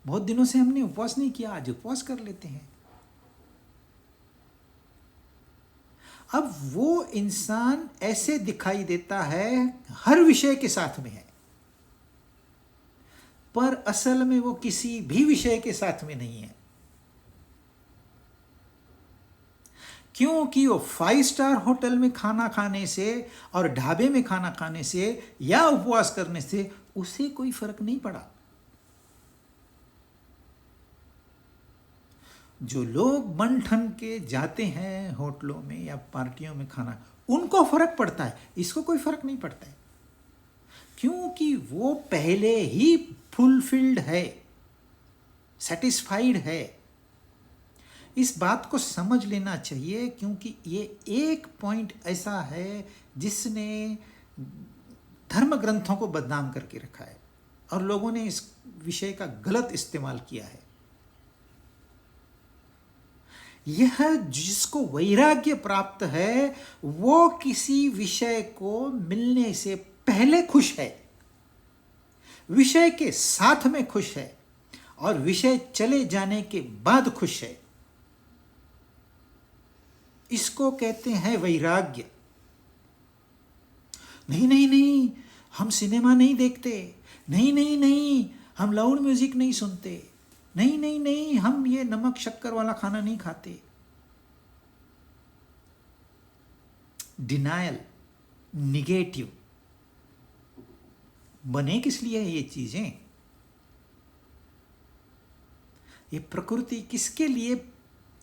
बहुत दिनों से हमने उपवास नहीं किया, आज उपवास कर लेते हैं। अब वो इंसान ऐसे दिखाई देता है हर विषय के साथ में है, पर असल में वो किसी भी विषय के साथ में नहीं है। क्योंकि वो 5 स्टार होटल में खाना खाने से और ढाबे में खाना खाने से या उपवास करने से उसे कोई फर्क नहीं पड़ा। जो लोग बन ठन के जाते हैं होटलों में या पार्टियों में खाना, उनको फर्क पड़ता है, इसको कोई फर्क नहीं पड़ता है। क्योंकि वो पहले ही फुलफिल्ड है, सेटिस्फाइड है। इस बात को समझ लेना चाहिए, क्योंकि ये एक पॉइंट ऐसा है जिसने धर्म ग्रंथों को बदनाम करके रखा है और लोगों ने इस विषय का गलत इस्तेमाल किया है। यह जिसको वैराग्य प्राप्त है वो किसी विषय को मिलने से पहले खुश है, विषय के साथ में खुश है और विषय चले जाने के बाद खुश है। इसको कहते हैं वैराग्य। नहीं नहीं नहीं, हम सिनेमा नहीं देखते, नहीं नहीं नहीं, हम लाउड म्यूजिक नहीं सुनते, नहीं नहीं नहीं, हम ये नमक शक्कर वाला खाना नहीं खाते। Denial, negative. बने किस लिए है ये चीजें? ये प्रकृति किसके लिए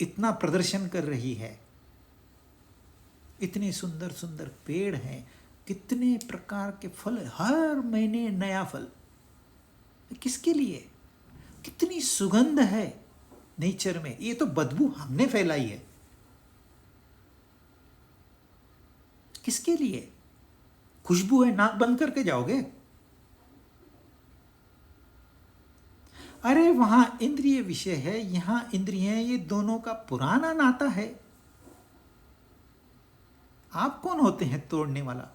इतना प्रदर्शन कर रही है? इतने सुंदर सुंदर पेड़ हैं, कितने प्रकार के फल, हर महीने नया फल, किसके लिए? कितनी सुगंध है नेचर में। ये तो बदबू हमने फैलाई है, किसके लिए? खुशबू है, नाक बंद करके जाओगे? अरे वहां इंद्रिय विषय है, यहां इंद्रिय है, ये दोनों का पुराना नाता है। आप कौन होते हैं तोड़ने वाला?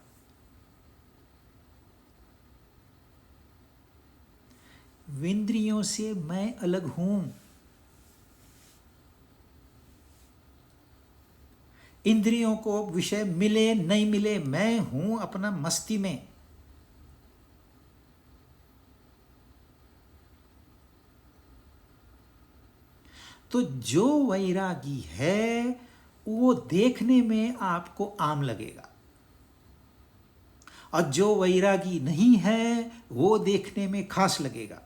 इंद्रियों से मैं अलग हूं। इंद्रियों को विषय मिले नहीं मिले, मैं हूं अपना मस्ती में। तो जो वैरागी है वो देखने में आपको आम लगेगा, और जो वैरागी नहीं है वो देखने में खास लगेगा।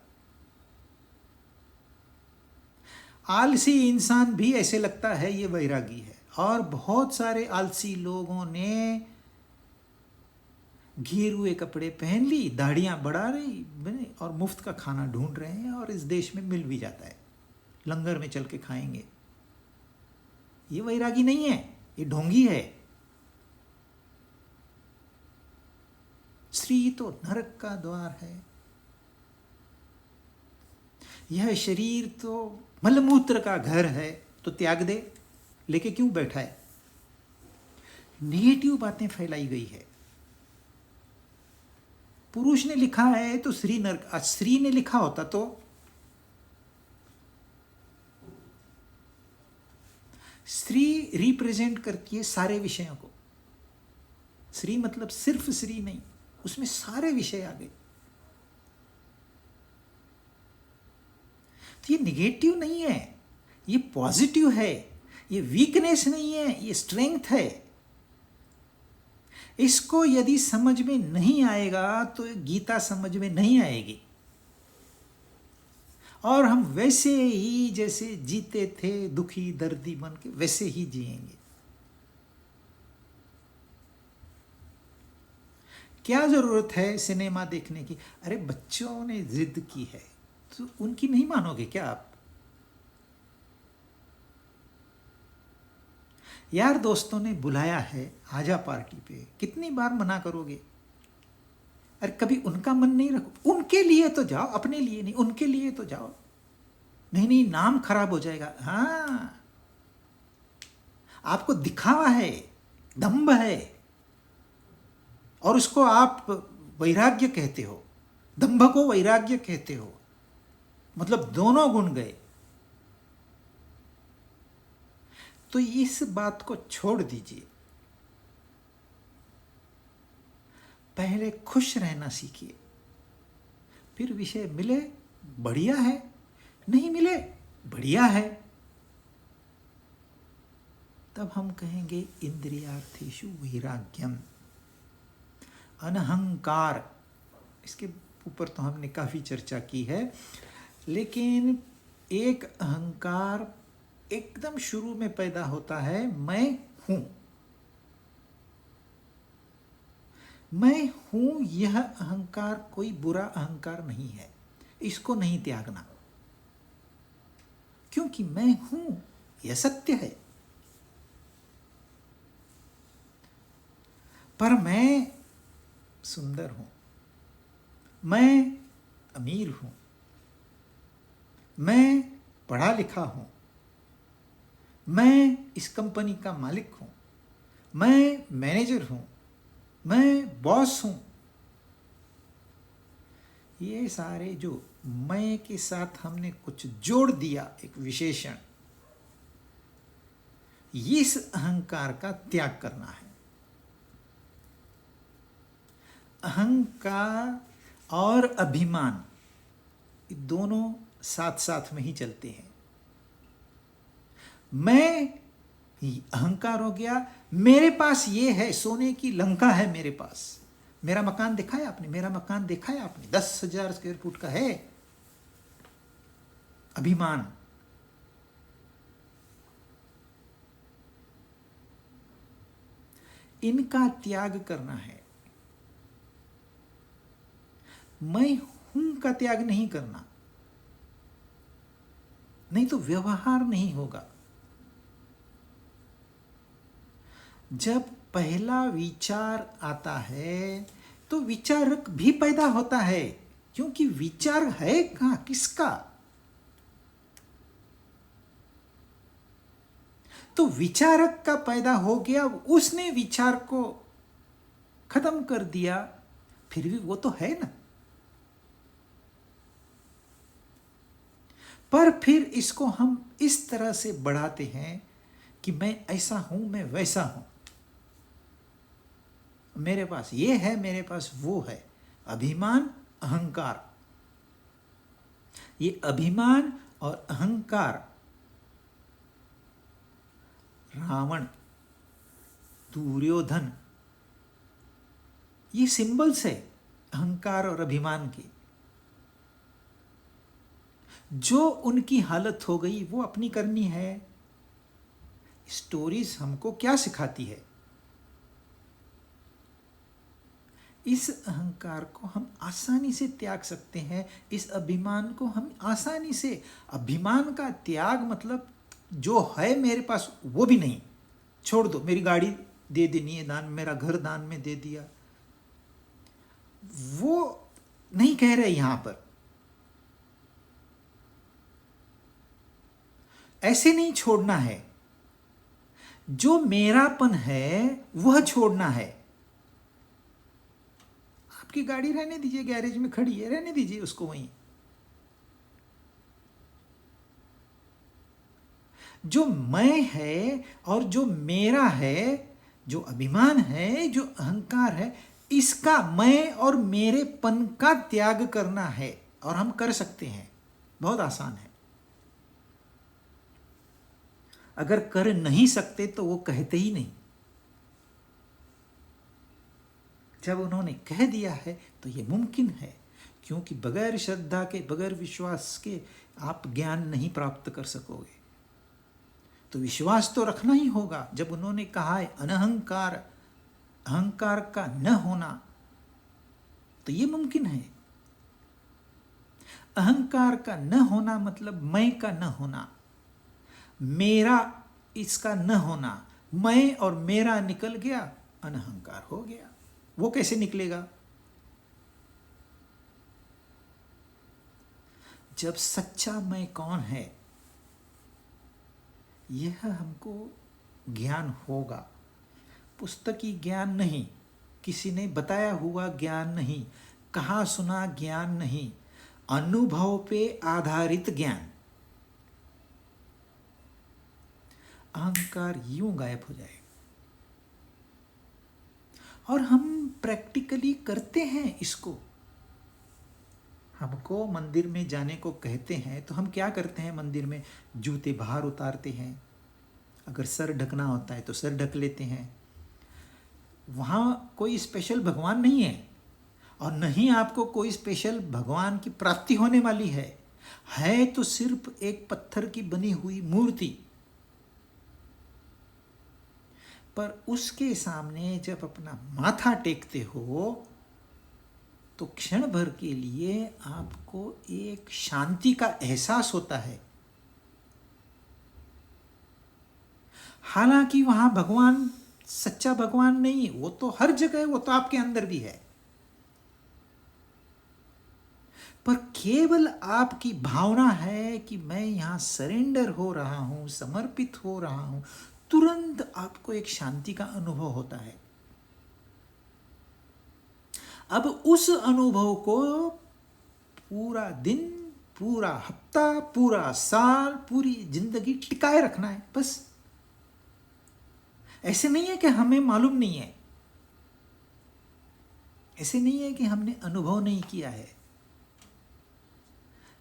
आलसी इंसान भी ऐसे लगता है ये वैरागी है, और बहुत सारे आलसी लोगों ने घेरुए कपड़े पहन ली, दाढ़ियां बढ़ा रही और मुफ्त का खाना ढूंढ रहे हैं, और इस देश में मिल भी जाता है, लंगर में चल के खाएंगे। ये वैरागी नहीं है, ये ढोंगी है। स्त्री तो नरक का द्वार है, यह शरीर तो मलमूत्र का घर है, तो त्याग दे, लेके क्यों बैठा है? नेगेटिव बातें फैलाई गई है। पुरुष ने लिखा है तो स्त्री नरक, स्त्री ने लिखा होता तो स्त्री रिप्रेजेंट करती है सारे विषयों को। स्त्री मतलब सिर्फ स्त्री नहीं, उसमें सारे विषय आ गए। तो ये निगेटिव नहीं है, ये पॉजिटिव है, ये वीकनेस नहीं है, ये स्ट्रेंथ है। इसको यदि समझ में नहीं आएगा तो गीता समझ में नहीं आएगी, और हम वैसे ही जैसे जीते थे दुखी दर्दी बन के वैसे ही जिएंगे। क्या जरूरत है सिनेमा देखने की? अरे बच्चों ने जिद की है तो उनकी नहीं मानोगे क्या आप? यार दोस्तों ने बुलाया है, आजा पार्टी पे, कितनी बार मना करोगे? अरे कभी उनका मन नहीं रखो, उनके लिए तो जाओ, अपने लिए नहीं, उनके लिए तो जाओ। नहीं नहीं, नाम खराब हो जाएगा। हाँ, आपको दिखावा है, दंभ है, और उसको आप वैराग्य कहते हो, दंभ को वैराग्य कहते हो, मतलब दोनों गुण गए। तो इस बात को छोड़ दीजिए, पहले खुश रहना सीखिए, फिर विषय मिले बढ़िया है, नहीं मिले बढ़िया है, तब हम कहेंगे इंद्रियार्थेषु वैराग्यम। अनहंकार, इसके ऊपर तो हमने काफी चर्चा की है, लेकिन एक अहंकार एकदम शुरू में पैदा होता है, मैं हूं। मैं हूं, यह अहंकार कोई बुरा अहंकार नहीं है, इसको नहीं त्यागना, क्योंकि मैं हूं, यह सत्य है। पर मैं सुंदर हूं, मैं अमीर हूं, मैं पढ़ा लिखा हूं, मैं इस कंपनी का मालिक हूं, मैं मैनेजर हूं, मैं बॉस हूं। ये सारे जो मैं के साथ हमने कुछ जोड़ दिया, एक विशेषण, इस अहंकार का त्याग करना है। अहंकार और अभिमान ये दोनों साथ साथ में ही चलते हैं। मैं अहंकार हो गया, मेरे पास ये है, सोने की लंका है मेरे पास, मेरा मकान देखा है आपने, मेरा मकान देखा है आपने, 10,000 स्क्वायर फुट का है। अभिमान। इनका त्याग करना है। मैं हूं का त्याग नहीं करना, नहीं तो व्यवहार नहीं होगा। जब पहला विचार आता है तो विचारक भी पैदा होता है, क्योंकि विचार है कहां, किसका? तो विचारक का पैदा हो गया, उसने विचार को खत्म कर दिया, फिर भी वो तो है ना। पर फिर इसको हम इस तरह से बढ़ाते हैं कि मैं ऐसा हूं, मैं वैसा हूं, मेरे पास ये है, मेरे पास वो है। अभिमान, अहंकार। ये अभिमान और अहंकार रावण, दुर्योधन, ये सिंबल्स है अहंकार और अभिमान के। जो उनकी हालत हो गई वो अपनी करनी है। स्टोरीज हमको क्या सिखाती है? इस अहंकार को हम आसानी से त्याग सकते हैं, इस अभिमान को हम आसानी से। अभिमान का त्याग मतलब जो है मेरे पास वो भी नहीं, छोड़ दो, मेरी गाड़ी दे देनी है दान, मेरा घर दान में दे दिया, वो नहीं कह रहे यहां पर। ऐसे नहीं छोड़ना है। जो मेरापन है वह छोड़ना है। आपकी गाड़ी रहने दीजिए, गैरेज में खड़ी है, रहने दीजिए उसको वहीं। जो मैं है और जो मेरा है, जो अभिमान है, जो अहंकार है, इसका मैं और मेरेपन का त्याग करना है। और हम कर सकते हैं, बहुत आसान है। अगर कर नहीं सकते तो वो कहते ही नहीं। जब उन्होंने कह दिया है तो ये मुमकिन है, क्योंकि बगैर श्रद्धा के, बगैर विश्वास के आप ज्ञान नहीं प्राप्त कर सकोगे। तो विश्वास तो रखना ही होगा। जब उन्होंने कहा है अनहंकार, अहंकार का न होना, तो ये मुमकिन है। अहंकार का न होना मतलब मैं का न होना, मेरा इसका न होना। मैं और मेरा निकल गया, अनहंकार हो गया। वो कैसे निकलेगा? जब सच्चा मैं कौन है यह हमको ज्ञान होगा। पुस्तकी ज्ञान नहीं, किसी ने बताया हुआ ज्ञान नहीं, कहा सुना ज्ञान नहीं, अनुभव पे आधारित ज्ञान। अहंकार यूं गायब हो जाएगा। और हम प्रैक्टिकली करते हैं इसको। हमको मंदिर में जाने को कहते हैं तो हम क्या करते हैं? मंदिर में जूते बाहर उतारते हैं, अगर सर ढकना होता है तो सर ढक लेते हैं। वहाँ कोई स्पेशल भगवान नहीं है, और नहीं आपको कोई स्पेशल भगवान की प्राप्ति होने वाली है तो सिर्फ एक पत्थर की बनी हुई मूर्ति। पर उसके सामने जब अपना माथा टेकते हो तो क्षण भर के लिए आपको एक शांति का एहसास होता है। हालांकि वहां भगवान सच्चा भगवान नहीं, वो तो हर जगह, वो तो आपके अंदर भी है। पर केवल आपकी भावना है कि मैं यहां सरेंडर हो रहा हूं, समर्पित हो रहा हूं, तुरंत आपको एक शांति का अनुभव होता है। अब उस अनुभव को पूरा दिन, पूरा हफ्ता, पूरा साल, पूरी जिंदगी टिकाए रखना है बस। ऐसे नहीं है कि हमें मालूम नहीं है। ऐसे नहीं है कि हमने अनुभव नहीं किया है।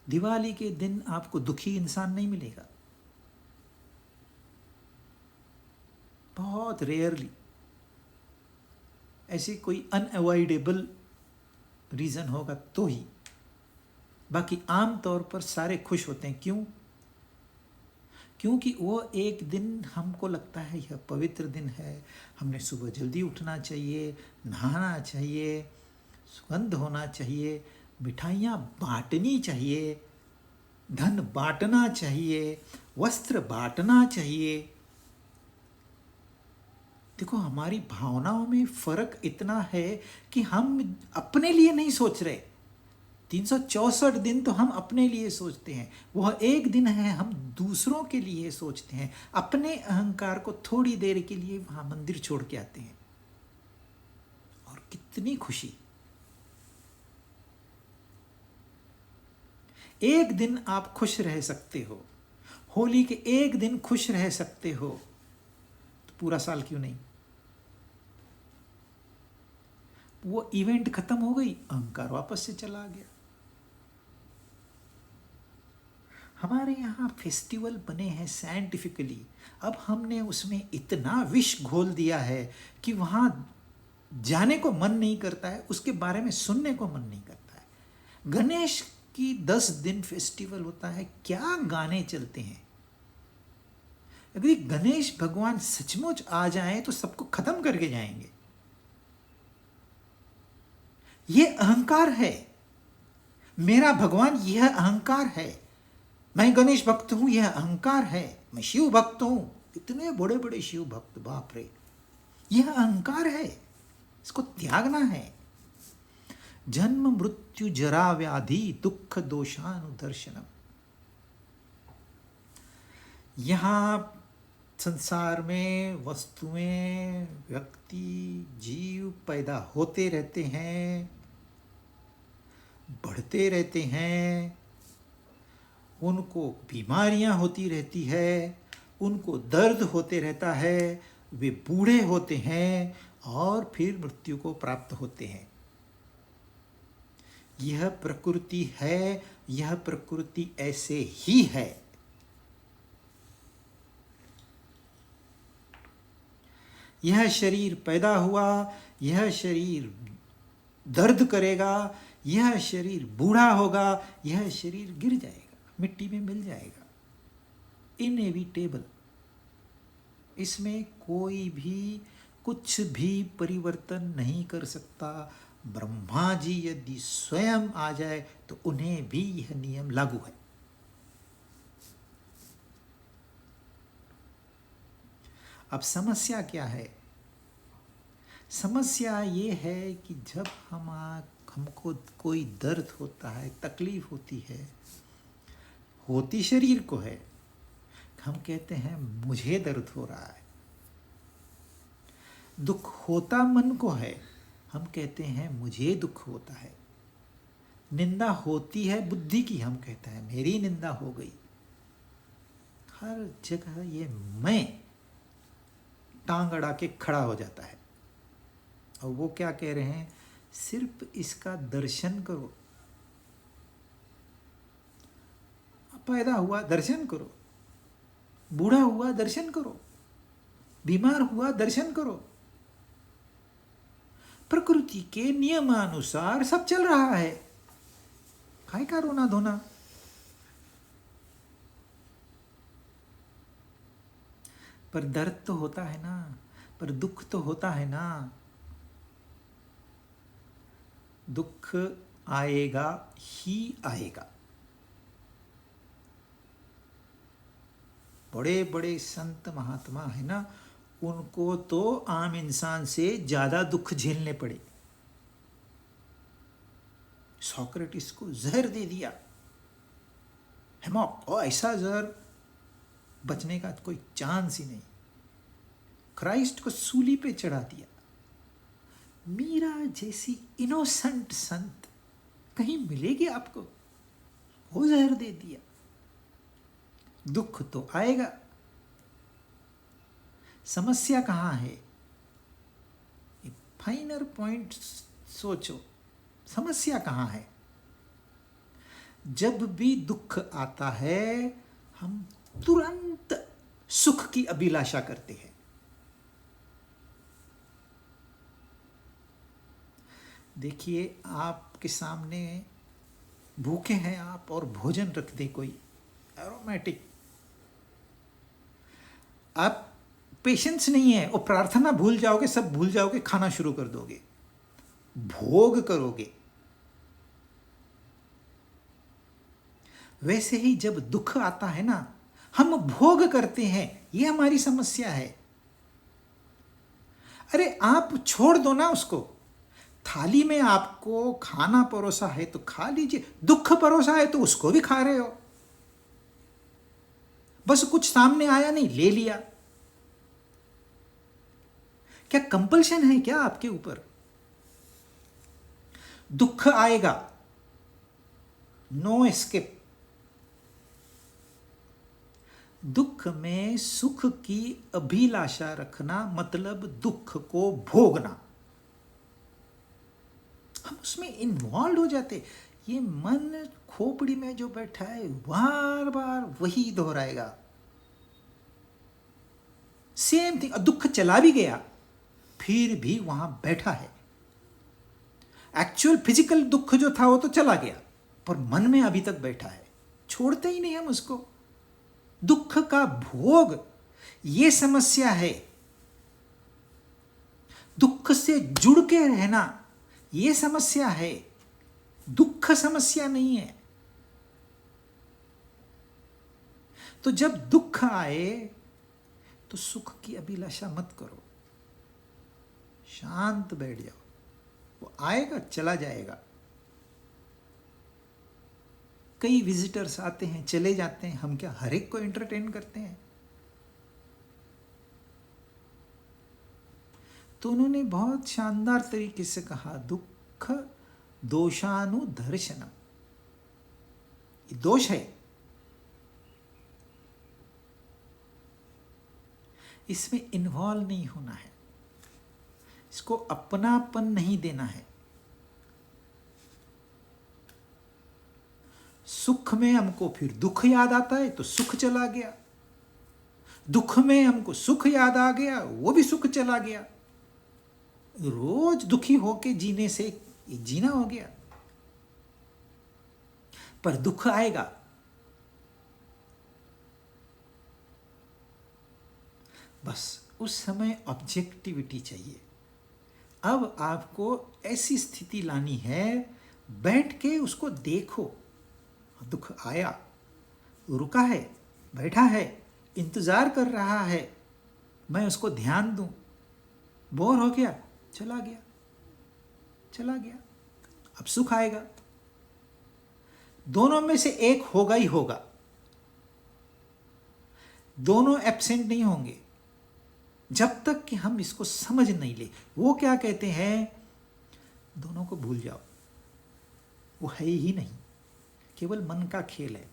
दिवाली के दिन आपको दुखी इंसान नहीं मिलेगा, बहुत रेयरली। ऐसे कोई अनअवॉइडेबल रीजन होगा तो ही, बाकी आम तौर पर सारे खुश होते हैं। क्यों? क्योंकि वो एक दिन हमको लगता है यह पवित्र दिन है, हमने सुबह जल्दी उठना चाहिए, नहाना चाहिए, सुगंध होना चाहिए, मिठाइयाँ बांटनी चाहिए, धन बांटना चाहिए, वस्त्र बांटना चाहिए। देखो, हमारी भावनाओं में फर्क इतना है कि हम अपने लिए नहीं सोच रहे। 364 दिन तो हम अपने लिए सोचते हैं, वह एक दिन है हम दूसरों के लिए सोचते हैं। अपने अहंकार को थोड़ी देर के लिए वहां मंदिर छोड़ के आते हैं, और कितनी खुशी। एक दिन आप खुश रह सकते हो, होली के एक दिन खुश रह सकते हो, तो पूरा साल क्यों नहीं? वो इवेंट खत्म हो गई, अहंकार वापस से चला गया। हमारे यहाँ फेस्टिवल बने हैं साइंटिफिकली, अब हमने उसमें इतना विष घोल दिया है कि वहाँ जाने को मन नहीं करता है, उसके बारे में सुनने को मन नहीं करता है। गणेश की 10 दिन फेस्टिवल होता है, क्या गाने चलते हैं। अगर गणेश भगवान सचमुच आ जाएं तो सबको खत्म करके जाएंगे। ये अहंकार है, मेरा भगवान, यह अहंकार है। मैं गणेश भक्त हूं, यह अहंकार है। मैं शिव भक्त हूं, इतने बड़े बड़े शिव भक्त, बाप रे, यह अहंकार है, इसको त्यागना है। जन्म मृत्यु जरा व्याधि दुख दोषानुदर्शनम। यहां संसार में वस्तुएं, व्यक्ति, जीव पैदा होते रहते हैं, बढ़ते रहते हैं, उनको बीमारियां होती रहती है, उनको दर्द होते रहता है, वे बूढ़े होते हैं और फिर मृत्यु को प्राप्त होते हैं। यह प्रकृति है, यह प्रकृति ऐसे ही है। यह शरीर पैदा हुआ, यह शरीर दर्द करेगा, यह शरीर बूढ़ा होगा, यह शरीर गिर जाएगा, मिट्टी में मिल जाएगा, इनएविटेबल। इसमें कोई भी कुछ भी परिवर्तन नहीं कर सकता। ब्रह्मा जी यदि स्वयं आ जाए तो उन्हें भी यह नियम लागू है। अब समस्या क्या है? समस्या ये है कि जब हमको कोई दर्द होता है, तकलीफ होती है, होती शरीर को है, हम कहते हैं मुझे दर्द हो रहा है। दुख होता मन को है, हम कहते हैं मुझे दुख होता है। निंदा होती है बुद्धि की, हम कहते हैं मेरी निंदा हो गई। हर जगह ये मैं टांग अड़ा के खड़ा हो जाता है। और वो क्या कह रहे हैं? सिर्फ इसका दर्शन करो। पैदा हुआ दर्शन करो, बूढ़ा हुआ दर्शन करो, बीमार हुआ दर्शन करो। प्रकृति के नियमानुसार सब चल रहा है, काय का रोना धोना। पर दर्द तो होता है ना, पर दुख तो होता है ना। दुख आएगा ही आएगा। बड़े बड़े संत महात्मा है ना, उनको तो आम इंसान से ज्यादा दुख झेलने पड़े। सोक्रेटिस को जहर दे दिया, हेमॉक, और ऐसा जहर बचने का कोई चांस ही नहीं। क्राइस्ट को सूली पे चढ़ा दिया। मीरा जैसी इनोसेंट संत कहीं मिलेगी आपको? वो जहर दे दिया। दुख तो आएगा। समस्या कहाँ है? फाइनर पॉइंट सोचो समस्या कहाँ है। जब भी दुख आता है हम तुरंत सुख की अभिलाषा करते हैं। देखिए आपके सामने भूखे हैं आप और भोजन रख दे कोई एरोमेटिक, आप पेशेंस नहीं है और प्रार्थना भूल जाओगे, सब भूल जाओगे, खाना शुरू कर दोगे, भोग करोगे। वैसे ही जब दुख आता है ना हम भोग करते हैं, ये हमारी समस्या है। अरे आप छोड़ दो ना उसको, थाली में आपको खाना परोसा है तो खा लीजिए, दुख परोसा है तो उसको भी खा रहे हो, बस कुछ सामने आया नहीं ले लिया। क्या कंपल्शन है क्या आपके ऊपर? दुख आएगा, नो एस्केप। दुख में सुख की अभिलाषा रखना मतलब दुख को भोगना, हम उसमें इन्वॉल्व हो जाते। ये मन खोपड़ी में जो बैठा है बार बार वही दोहराएगा, सेम थिंग। दुख चला भी गया फिर भी वहां बैठा है। एक्चुअल फिजिकल दुख जो था वो तो चला गया, पर मन में अभी तक बैठा है, छोड़ते ही नहीं हम उसको। दुख का भोग ये समस्या है, दुख से जुड़ के रहना ये समस्या है, दुख समस्या नहीं है। तो जब दुख आए तो सुख की अभिलाषा मत करो, शांत बैठ जाओ, वो आएगा चला जाएगा। कई विजिटर्स आते हैं चले जाते हैं, हम क्या हर एक को एंटरटेन करते हैं? तो उन्होंने बहुत शानदार तरीके से कहा, दुख दोषानुदर्शनम, ये दोष है, इसमें इन्वॉल्व नहीं होना है, इसको अपनापन नहीं देना है। सुख में हमको फिर दुख याद आता है तो सुख चला गया, दुख में हमको सुख याद आ गया वो भी सुख चला गया। रोज दुखी होके जीने से जीना हो गया। पर दुख आएगा, बस उस समय ऑब्जेक्टिविटी चाहिए। अब आपको ऐसी स्थिति लानी है, बैठ के उसको देखो, दुख आया, रुका है, बैठा है, इंतजार कर रहा है, मैं उसको ध्यान दूं, बोर हो गया, चला गया, चला गया। अब सुख आएगा, दोनों में से एक होगा ही होगा, दोनों एब्सेंट नहीं होंगे जब तक कि हम इसको समझ नहीं ले। वो क्या कहते हैं, दोनों को भूल जाओ, वो है ही नहीं, केवल मन का खेल है,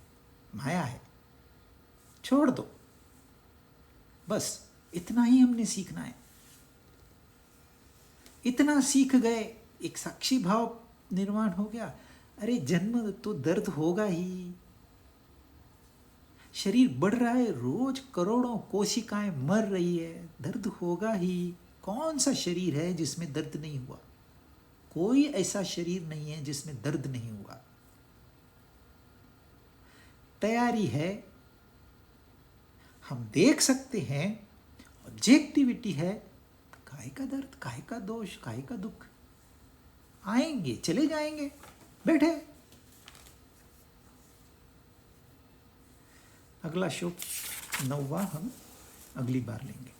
माया है, छोड़ दो। बस इतना ही हमने सीखना है। इतना सीख गए, एक साक्षी भाव निर्माण हो गया। अरे जन्म तो दर्द होगा ही, शरीर बढ़ रहा है, रोज करोड़ों कोशिकाएं मर रही है, दर्द होगा ही। कौन सा शरीर है जिसमें दर्द नहीं हुआ? कोई ऐसा शरीर नहीं है जिसमें दर्द नहीं हुआ। तैयारी है, हम देख सकते हैं, ऑब्जेक्टिविटी है। काहे का दर्द, काहे का दोष, काहे का दुख, आएंगे चले जाएंगे, बैठे। अगला श्लोक 9वां हम अगली बार लेंगे।